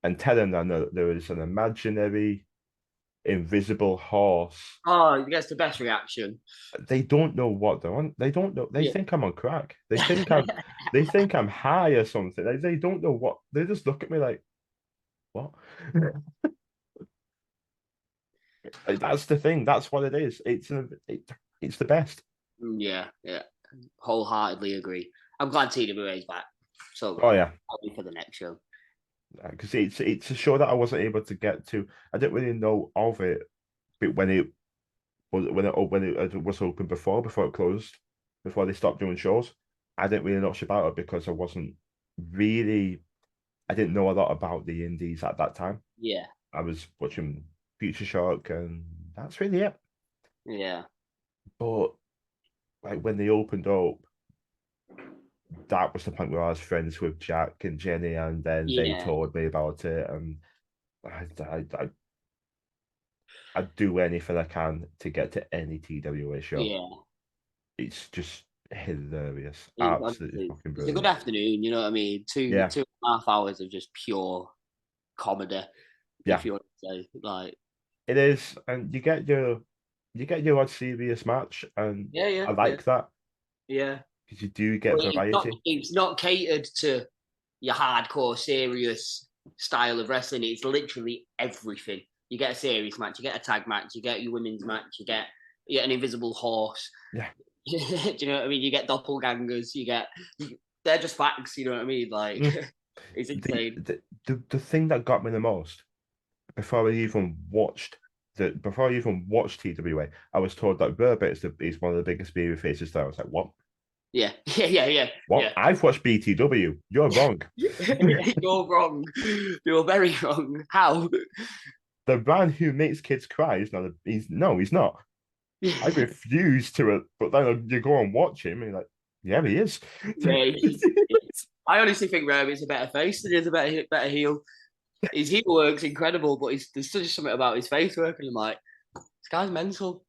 and telling them that there is an imaginary, invisible horse. Oh, it gets the best reaction. They don't know what they're on. They don't know. They Yeah. think I'm on crack. They think I'm high or something. They don't know what. They just look at me like, what? Like, that's the thing. That's what it is. It's the best. Yeah, yeah. Wholeheartedly agree. I'm glad TWA is back. So Oh yeah, I'll be for the next show. because it's a show that I wasn't able to get to. I didn't really know of it, but when it was open before it closed, before they stopped doing shows, I didn't really know much about it because really I didn't know a lot about the indies at that time. Yeah, I was watching Future Shock, and that's really it. yeah, But like when they opened up, that was the point where I was friends with Jack and Jenny, and then they yeah, told me about it, and I'd do anything I can to get to any TWA show. yeah. It's just hilarious, absolutely Honestly, fucking it's a good brilliant. afternoon. You know what I mean? Yeah, 2.5 hours of just pure comedy, yeah, if you want to say. Like, it is, and you get your odd serious match, and yeah, yeah, I yeah, like that yeah. because you do get But variety. it's not catered to your hardcore, serious style of wrestling. It's literally everything. You get a serious match, you get a tag match, you get your women's match, you get an invisible horse. Yeah, Do you know what I mean? You get doppelgangers, you get they're just facts. You know what I mean? Like, Mm. it's The, insane. the thing that got me the most before I even watched TWA, I was told that Burbot is one of the biggest baby faces there. I was like, what? Yeah, yeah. What? I've watched BTW. You're wrong. You're wrong. You're very wrong. How? The man who makes kids cry is not. He's not. I refuse to it. But then you go and watch him, and you're like, yeah, he is. Yeah, I honestly think Rabbit's a better face than he's a better heel. His heel work's incredible, but there's just something about his face work, and I'm like, this guy's mental.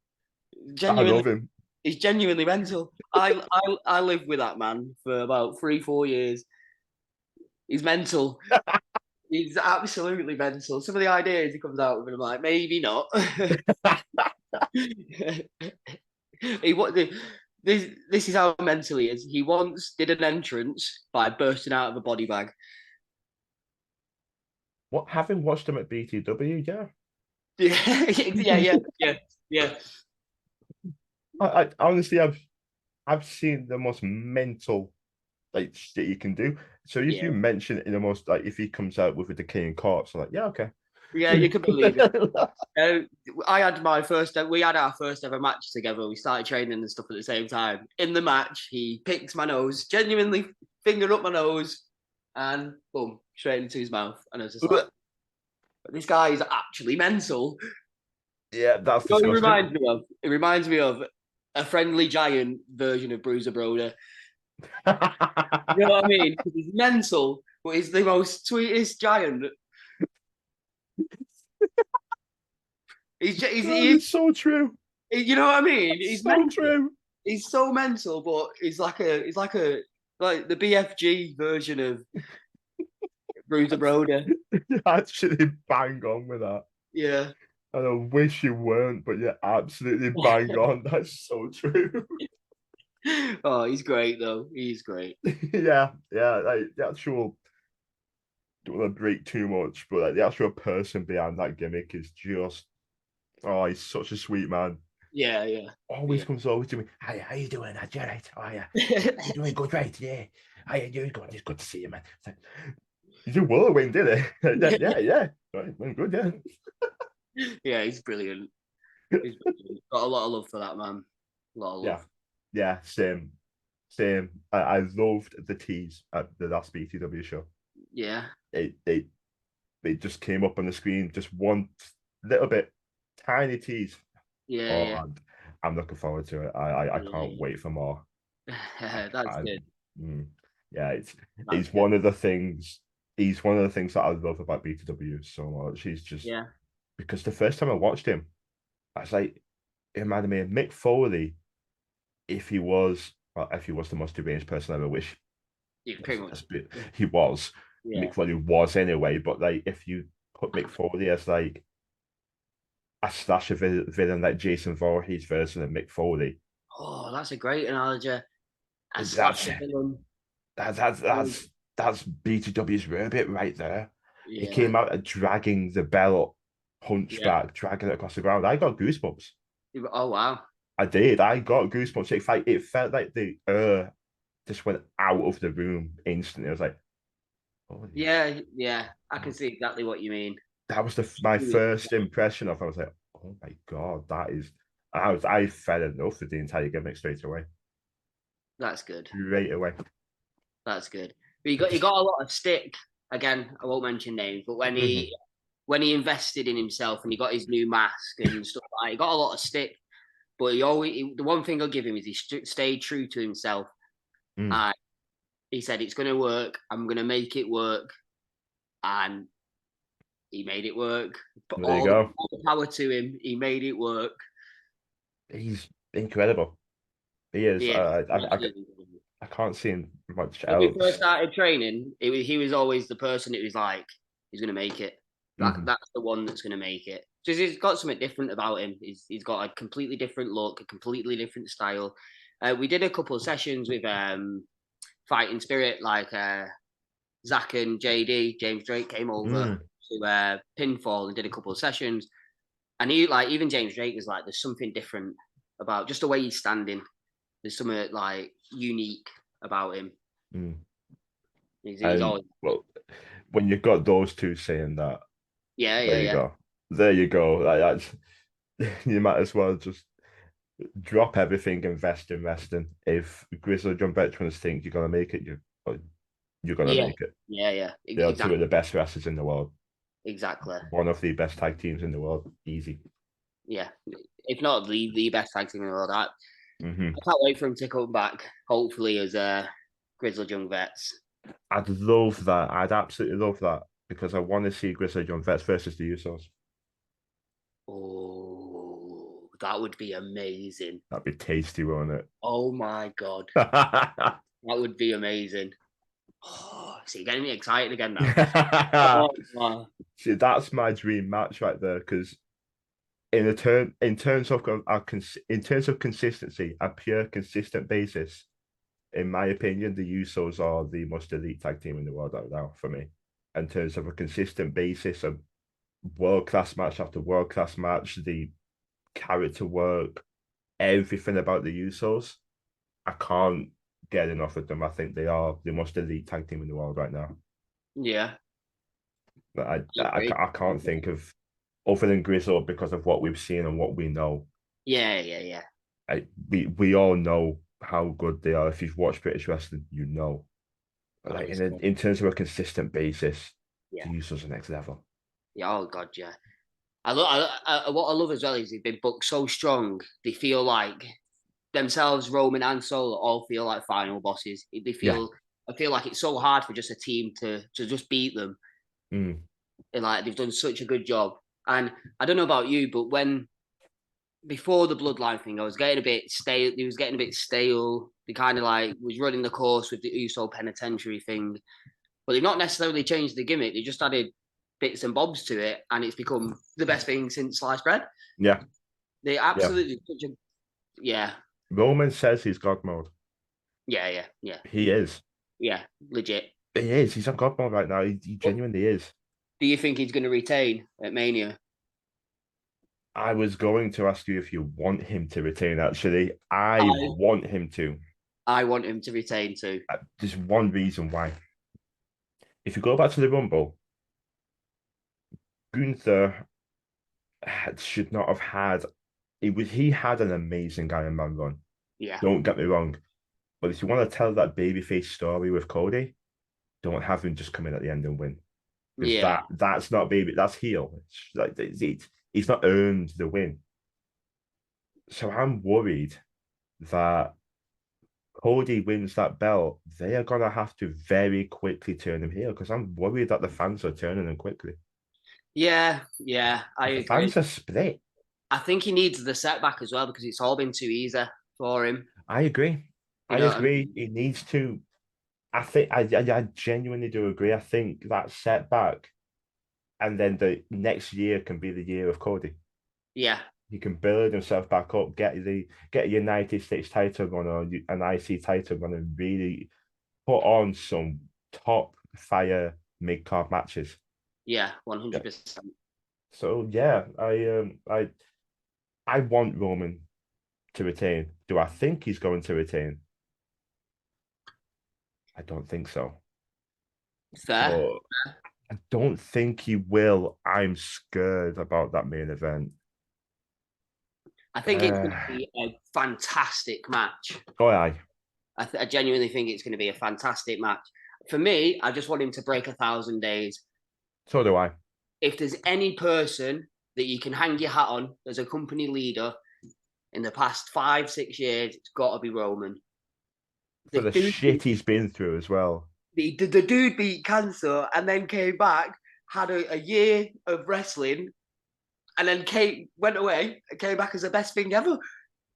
I Genuinely, love him. he's genuinely mental. I lived with that man for about 3-4 years. He's mental. He's absolutely mental. Some of the ideas he comes out with, I'm like, maybe not. This is how mental he is. He once did an entrance by bursting out of a body bag. What? Having watched him at BTW, yeah. Yeah. I honestly, I've seen the most mental like shit you can do. So if Yeah. you mention it in the most like if he comes out with a decaying corpse, I'm like, yeah, okay. Yeah, you can believe it. I had my first. We had our first ever match together. We started training and stuff at the same time. In the match, he picked my nose, genuinely fingered up my nose, and boom, straight into his mouth. And I was just like, "This guy is actually mental." Yeah, that's You know what it disgusting. reminds me of? It reminds me of a friendly giant version of Bruiser Broder. You know what I mean? Because he's mental, but he's the most sweetest giant. That is so true. You know what I mean? That's He's so mental. true. He's so mental, but he's like the BFG version of Bruiser Broder. You actually bang on with that. Yeah. And I wish you weren't, but you're absolutely bang on. That's so true. Oh, he's great though. He's great. Yeah. Like the actual don't want to break too much, but like the actual person behind that gimmick is just he's such a sweet man. Yeah, yeah. Always comes over to me. Hi, how you doing? You right? Oh yeah. You doing good, right? Yeah. How you doing? Good. It's good to see you, man. It's like, you do well, Wayne, did it? Yeah. Right, I'm good, yeah. Yeah, he's brilliant. He's brilliant. Got a lot of love for that man. A lot of Yeah. love. Yeah, same. Same. I loved the tease at the last BTW show. Yeah. It just came up on the screen, just one little bit, tiny tease. Yeah, Oh, yeah. I'm looking forward to it. I can't Yeah. wait for more. That's I, good. yeah, That's it's good. one of the things. He's one of the things that I love about BTW so much. He's just Yeah. because the first time I watched him, I was like, it reminded me of Mick Foley if he was the most deranged person I ever wish Yeah, pretty much. he was. Yeah. Mick Foley was anyway, but like if you put Mick Foley as like a slasher villain like Jason Voorhees version of Mick Foley, Oh, that's a great analogy. A that's slasher villain. that's that's that's that's BTW's rabbit right there. He Yeah. came out dragging the bell up, Yeah. hunchback, dragging it across the ground. I got goosebumps. Oh wow. I did. I got goosebumps. It felt like the just went out of the room instantly. I was like, holy. Yeah, yeah. I can see exactly what you mean. That was my first impression of. I was like, oh my god, that is. I fell in love with the entire gimmick straight away. That's good. Straight away. That's good. But he got a lot of stick. Again, I won't mention names, but Mhm. when he invested in himself and he got his new mask and stuff like that, he got a lot of stick. But the one thing I'll give him is he stayed true to himself. Mm. And he said, it's going to work. I'm going to make it work. And he made it work. But There you go. all the power to him. He made it work. He's incredible. He is. Yeah. I can't see him much When we first else. started training, he was always the person that was like, he's going to make it. Mhm. That's the one that's going to make it. Because he's got something different about him. He's got a completely different look, a completely different style. We did a couple of sessions with Fighting Spirit, like Zach and JD, James Drake came over Mm. to Pinfall and did a couple of sessions. And he like even James Drake was like, there's something different about just the way he's standing. There's something like unique about him. Mm. He's And always well, when you've got those two saying that, yeah, there yeah, you yeah, go. There you go. That's you might as well just drop everything, invest in wrestling. If Grizzly John veterans think you're gonna make it, you're gonna yeah, make it. yeah, yeah. They are two of Exactly, the best wrestlers in the world. exactly. One of the best tag teams in the world. Easy. Yeah, if not the best tag team in the world. Hmm I can't wait for him to come back. Hopefully, as Grizzled Young Vets. I'd love that. I'd absolutely love that because I want to see Grizzly John Vets versus the Usos. Oh, that would be amazing. That'd be tasty, wouldn't Oh my god, it? that would be amazing. Oh, so you're getting me excited again now. Oh, wow. See, that's my dream match right there. Because in terms of in terms of consistency, a pure consistent basis, in my opinion, the Usos are the most elite tag team in the world right now for me. In terms of a consistent basis of world class match after world class match, the character work, everything about the Usos, I can't get enough of them. I think they are the most elite tag team in the world right now. Yeah, But I agree. I can't think of other than Grizzle because of what we've seen and what we know. Yeah, yeah, yeah. We all know how good they are. If you've watched British wrestling, you know. But God, like he's good. in terms of a consistent basis, Yeah, the Usos are next level. yeah. Oh God, yeah. What I love as well is they've been booked so strong. They feel like themselves, Roman and Solo, all feel like final bosses. They Yeah. feel. I feel like it's so hard for just a team to just beat them. Mm. And like they've done such a good job. And I don't know about you, but when before the bloodline thing, I was getting a bit stale. He was getting a bit stale. They kind of like was running the course with the USO penitentiary thing, but they've not necessarily changed the gimmick. They just added bits and bobs to it, and it's become the best thing since sliced bread. Yeah. They Yeah. absolutely such a yeah, Roman says he's God mode. yeah, yeah, yeah, He is. yeah, legit. He is. He's on God mode right now. He But genuinely is. do you think he's going to retain at Mania? I was going to ask you if you want him to retain, actually. I I want him to. I want him to retain too. There's one reason why. If you go back to the Rumble, Gunther should not have had. He had an amazing Iron Man run. Yeah, Don't get me wrong, but if you want to tell that babyface story with Cody, don't have him just come in at the end and win because yeah, that's not baby. That's heel. It's like he's not earned the win. So I'm worried that Cody wins that belt, they are gonna have to very quickly turn him heel because I'm worried that the fans are turning him quickly. yeah, yeah. I The agree. fans are split. I think he needs the setback as well because it's all been too easy for him. I agree. You I know what I agree. mean? He needs to. I think I genuinely do agree. I think that setback, and then the next year can be the year of Cody. Yeah, He can build himself back up, get a United States title run or an IC title run, and really put on some top fire mid card matches. yeah, Yeah. 100%. So yeah, I want Roman to retain. Do I think he's going to retain? I don't think so. Fair. But I don't think he will. I'm scared about that main event. I think it's going to be a fantastic match. Oh, aye. I genuinely think it's going to be a fantastic match. For me, I just want him to break 1,000 days. So do I. If there's any person that you can hang your hat on as a company leader in the past 5, 6 years, it's got to be Roman. For The the dude, shit he's been through as well. the dude beat cancer and then came back, had a year of wrestling, and then went away and came back as the best thing ever.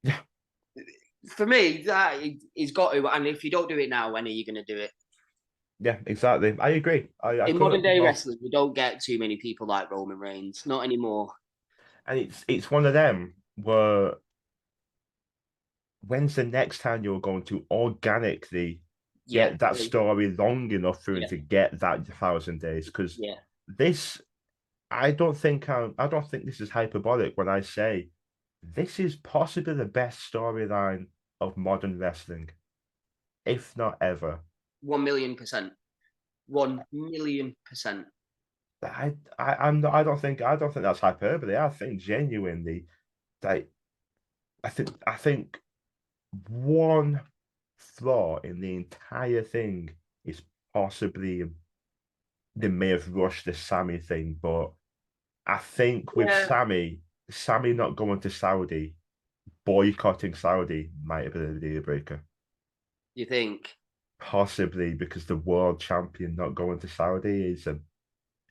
Yeah. For me, that he's got to. And if you don't do it now, when are you going to do it? Yeah, exactly. I agree. I In couldn't modern agree day more. wrestling, we don't get too many people like Roman Reigns. Not anymore. And it's one of them where when's the next time you're going to organically Yeah, get that story long enough for him yeah, to get that 1,000 days? Because yeah, this, I don't think this is hyperbolic when I say this is possibly the best storyline of modern wrestling, if not ever. 1,000,000%. 1,000,000%. I don't think that's hyperbole. I think genuinely, like, I think one flaw in the entire thing is possibly they may have rushed the Sammy thing, but I think with Yeah. Sammy not going to Saudi, boycotting Saudi might have been a deal breaker. You think? Possibly because the world champion not going to Saudi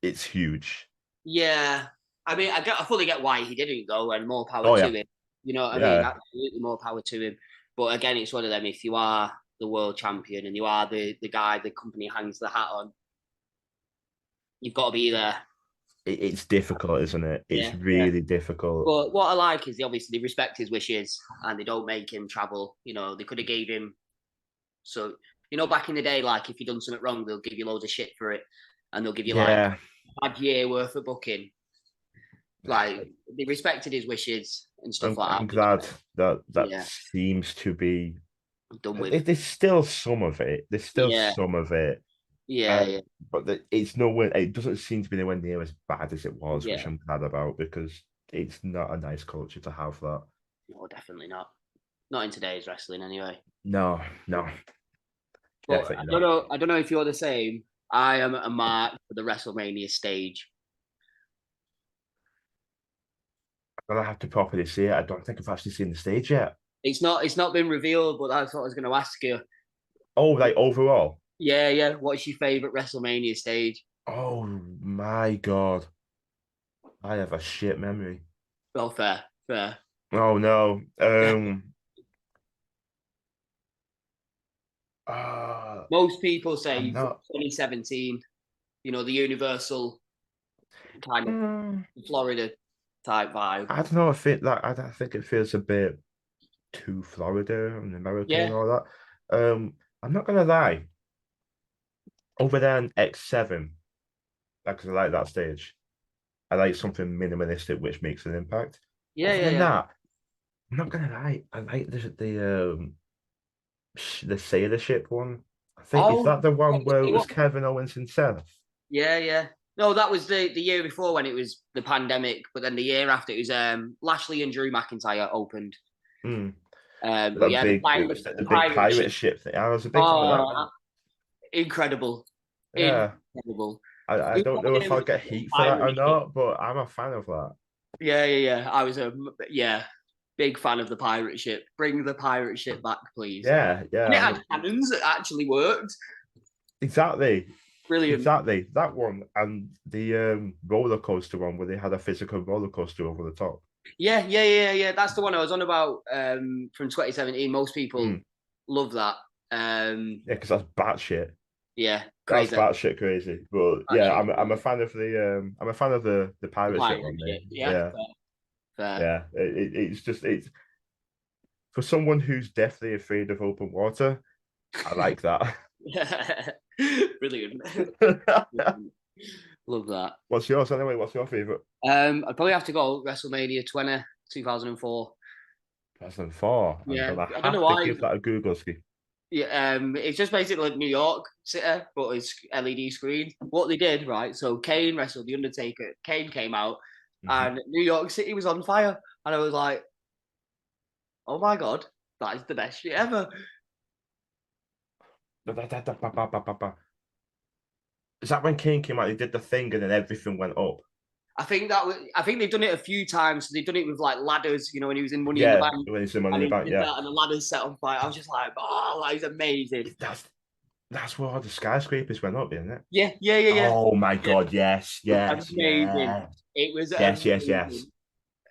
it's huge. Yeah. I mean, I fully get why he didn't go, and more power Oh to yeah, him. You know what I mean? yeah. Absolutely more power to him. But again, it's one of them. If you are the world champion and you are the guy the company hangs the hat on, you've got to be there. It's difficult, isn't it? It's Yeah, yeah. really difficult. But what I like is they respect his wishes and they don't make him travel. You know, they could have gave him so back in the day, like if you've done something wrong, they'll give you loads of shit for it, and they'll give you like Yeah, a bad year worth of booking. Like they respected his wishes and stuff like I'm that. Which, glad that yeah, seems to be. I'm done with. There's still some of it. There's still Yeah, some of it, yeah, um, yeah, but it's nowhere. It doesn't seem to be anywhere near as bad as it was, which yeah. I'm glad about because it's not a nice culture to have that. No, definitely not. Not in today's wrestling, anyway. No, no, But definitely I don't not. know. I don't know if you're the same. I am a mark for the Wrestlemania stage. I'm gonna have to properly see it. I don't think I've actually seen the stage yet. It's not. It's not been revealed, but that's what I was going to ask you. Oh, like overall. Yeah, yeah. What's your favorite WrestleMania stage? Oh my God. I have a shit memory. Well, fair, fair. Oh no. Uh, Most people say I'm not 2017. The Universal kind of mm, Florida type vibe. I don't know if I don't think it feels a bit too Florida and American and Yeah, all that. I'm not gonna lie. Over there in X7, because I like that stage. I like something minimalistic which makes an impact. yeah, Other yeah, than yeah. that, I'm not gonna lie. I like the sailor ship one. I think is Oh, that the one where it it was was, Kevin Owens himself? yeah, yeah. No, that was the year before when it was the pandemic, but then the year after it was Lashley and Drew McIntyre opened. Hmm. But That yeah, big it was the the big pirate pirate ship. ship thing. I was a big fan of that Oh, one. incredible, Yeah. incredible. I Who don't know if was I'll the get heat for that or pirate ship? not, but I'm a fan of that. Yeah, yeah, yeah. I was big fan of the pirate ship. Bring the pirate ship back, please. Yeah, And yeah. it I'm had cannons that actually worked. exactly. Brilliant. Exactly. That one and the roller coaster one where they had a physical roller coaster over the top. Yeah, yeah, yeah, yeah. That's the one I was on about from 2017. Most Mm. people love that. Um, Yeah, because that's batshit. yeah, That's crazy. batshit crazy. But That yeah, shit. I'm a fan of the The pirate ship pirate one, mate. ship. Yeah, Yeah, fair. yeah. It's for someone who's deathly afraid of open water. I like that. Fair. Brilliant. Love that. What's yours anyway? What's your favorite? I'd probably have to go WrestleMania 20, 2004. 2004. I'm Yeah, gonna I don't know have to why. give that a Google ski. Yeah, it's just basically like New York City, but it's LED screen. What they did, right? So Kane wrestled the Undertaker. Kane came out, Mhm. and New York City was on fire, and I was like, "Oh my god, that is the best shit ever." Is that when Kane came out? He did the thing and then everything went up. I think they've done it a few times. So they've done it with like ladders, when he was in Money in the Yeah, Bank, when he's in Money in and the he Bank. did Yeah, that, and the ladders set on fire. I was just like, "Oh, that is amazing." that's where all the skyscrapers went up, isn't it? Yeah, yeah, yeah, yeah. Oh my Yeah. God! Yes, yes, Amazing. yes, It was yes, yes, yes. amazing.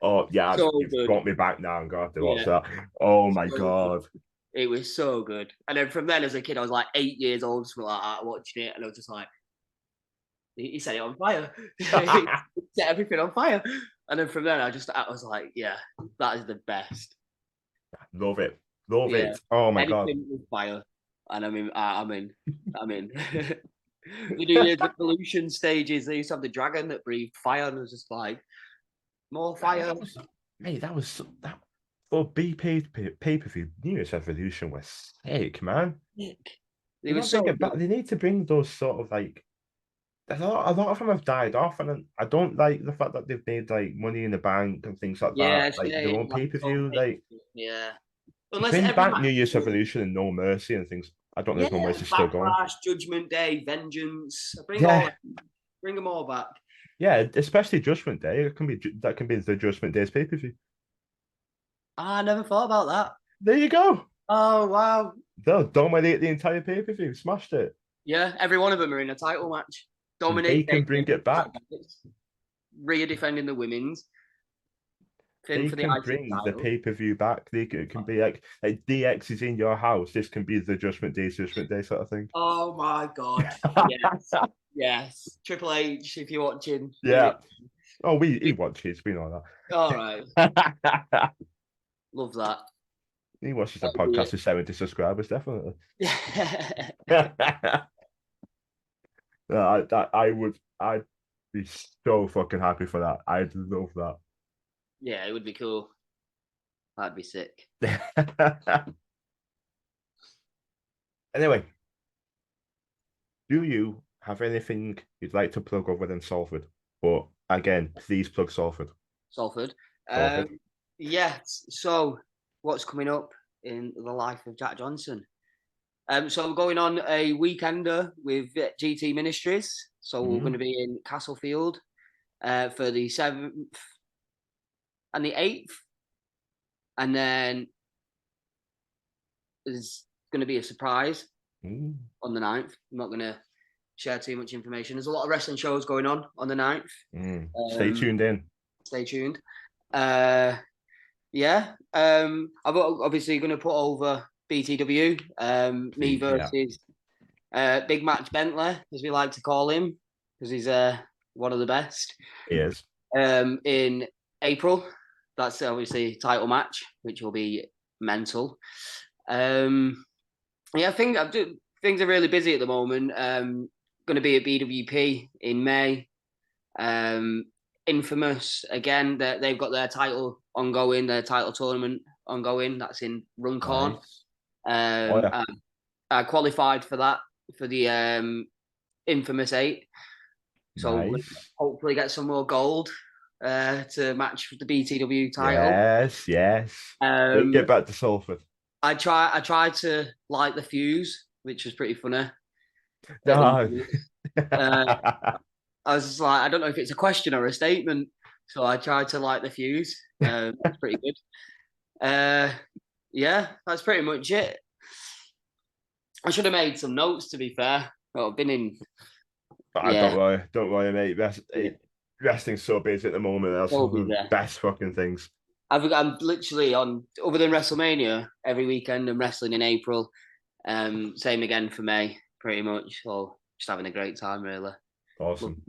Oh yeah, So you've good. brought me back now. I'm gonna have to watch Yeah. that. Oh my So good. God. It was so good. And then from then, as a kid, I was like 8 years old, something like that, watching it, and I was just like, he set it on fire. He set everything on fire. And then from then, I was like, yeah, that is the best. Love it. Love Yeah, it. Oh my God. anything with fire, and I'm in. The New Year's Revolution stages, they used to have the dragon that breathed fire, and it was just like more fire. That was, mate, that for B pay per view. New Year's Evolution was sick, man. It They They're were not so bringing good. back. They need to bring those sort of like a lot of them have died off, and I don't like the fact that they've made like Money in the Bank and things like Yeah, that, it's like their made own like pay per its own view. pay. Like Yeah, you unless bring every back match. New Year's Revolution and No Mercy and things. I don't know Yeah, if No Mercy's still going. Backlash, Judgment Day, Vengeance. Yeah, Bring them all back. yeah, especially Judgment Day. That can be the Judgment Day's pay per view. Ah, I never thought about that. There you go. Oh wow. They'll dominate the entire pay per view. Smashed it. Yeah, every one of them are in a title match. They Dominic, can bring it back. Rhea defending the women's, Finn They for the can IC bring the title. pay per view back. It can be like DX is in your house. This can be the Judgment Day sort of thing. Oh my god. Yes. Yes. Triple H, if you're watching. Yeah. Oh, he watches. We know All right. that. Love that. He watches a That'll be podcast it. with 70 subscribers, definitely. Yeah. No, I'd be so fucking happy for that. I'd love Yeah, it would be cool. That'd be sick. that. Anyway, do you have anything you'd like to plug other than Salford? But again, please plug Salford. Salford. Salford. Yes. So, what's coming up in the life of Jack Johnson? So we're going on a weekender with GT Ministries. So we're going to be in Castlefield for the 7th and the 8th. And then there's going to be a surprise on the 9th. I'm not going to share too much information. There's a lot of wrestling shows going on the 9th. Stay tuned in. Stay tuned. Yeah. I'm obviously going to put over BTW. Me versus Big Match Bentley, as we like to call him, because he's one of the best. He is. In April. That's obviously a title match, which will be mental. Yeah, I think things are really busy at the moment. Going to be at BWP in May. Infamous again. They've got their title ongoing, their title tournament ongoing. That's in Runcorn. Nice. I qualified for that for the Infamous 8. So nice. we'll hopefully get some more gold to match the BTW title. Yes. Get back to Salford. I tried to light the fuse, which was pretty funny. No. I was just like, I don't know if it's a question or a statement. So I tried to light the fuse. That's pretty good. Yeah, that's pretty much it. I should have made some notes, to be fair. But I've been in. Don't worry, mate. Wrestling's so busy at the moment. That's one of the best fucking things. I'm literally on, other than Wrestlemania, every weekend I'm wrestling in April. Same again for May, pretty much. So just having a great time, really. Awesome.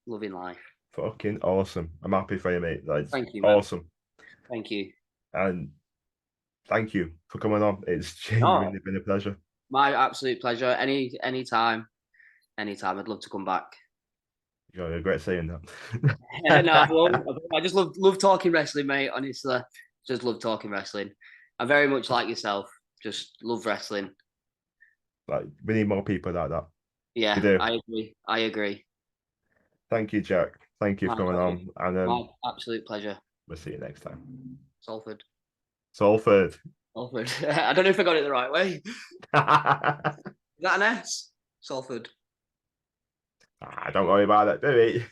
Loving life. Fucking awesome. I'm happy for you, mate. That's thank you, man. Awesome. Thank you. And thank you for coming on. It's genuinely been a pleasure. My absolute pleasure. Anytime. I'd love to come back. You regret saying that. No, I just love talking wrestling, mate. Honestly, just love talking wrestling. I'm very much like yourself. Just love wrestling. Like, we need more people like that. Yeah, I agree. Thank you, Jack. Thank you for coming on. And my absolute pleasure. We'll see you next time. Salford. I don't know if I got it the right way. Is that an S? Salford. Don't worry about it, baby.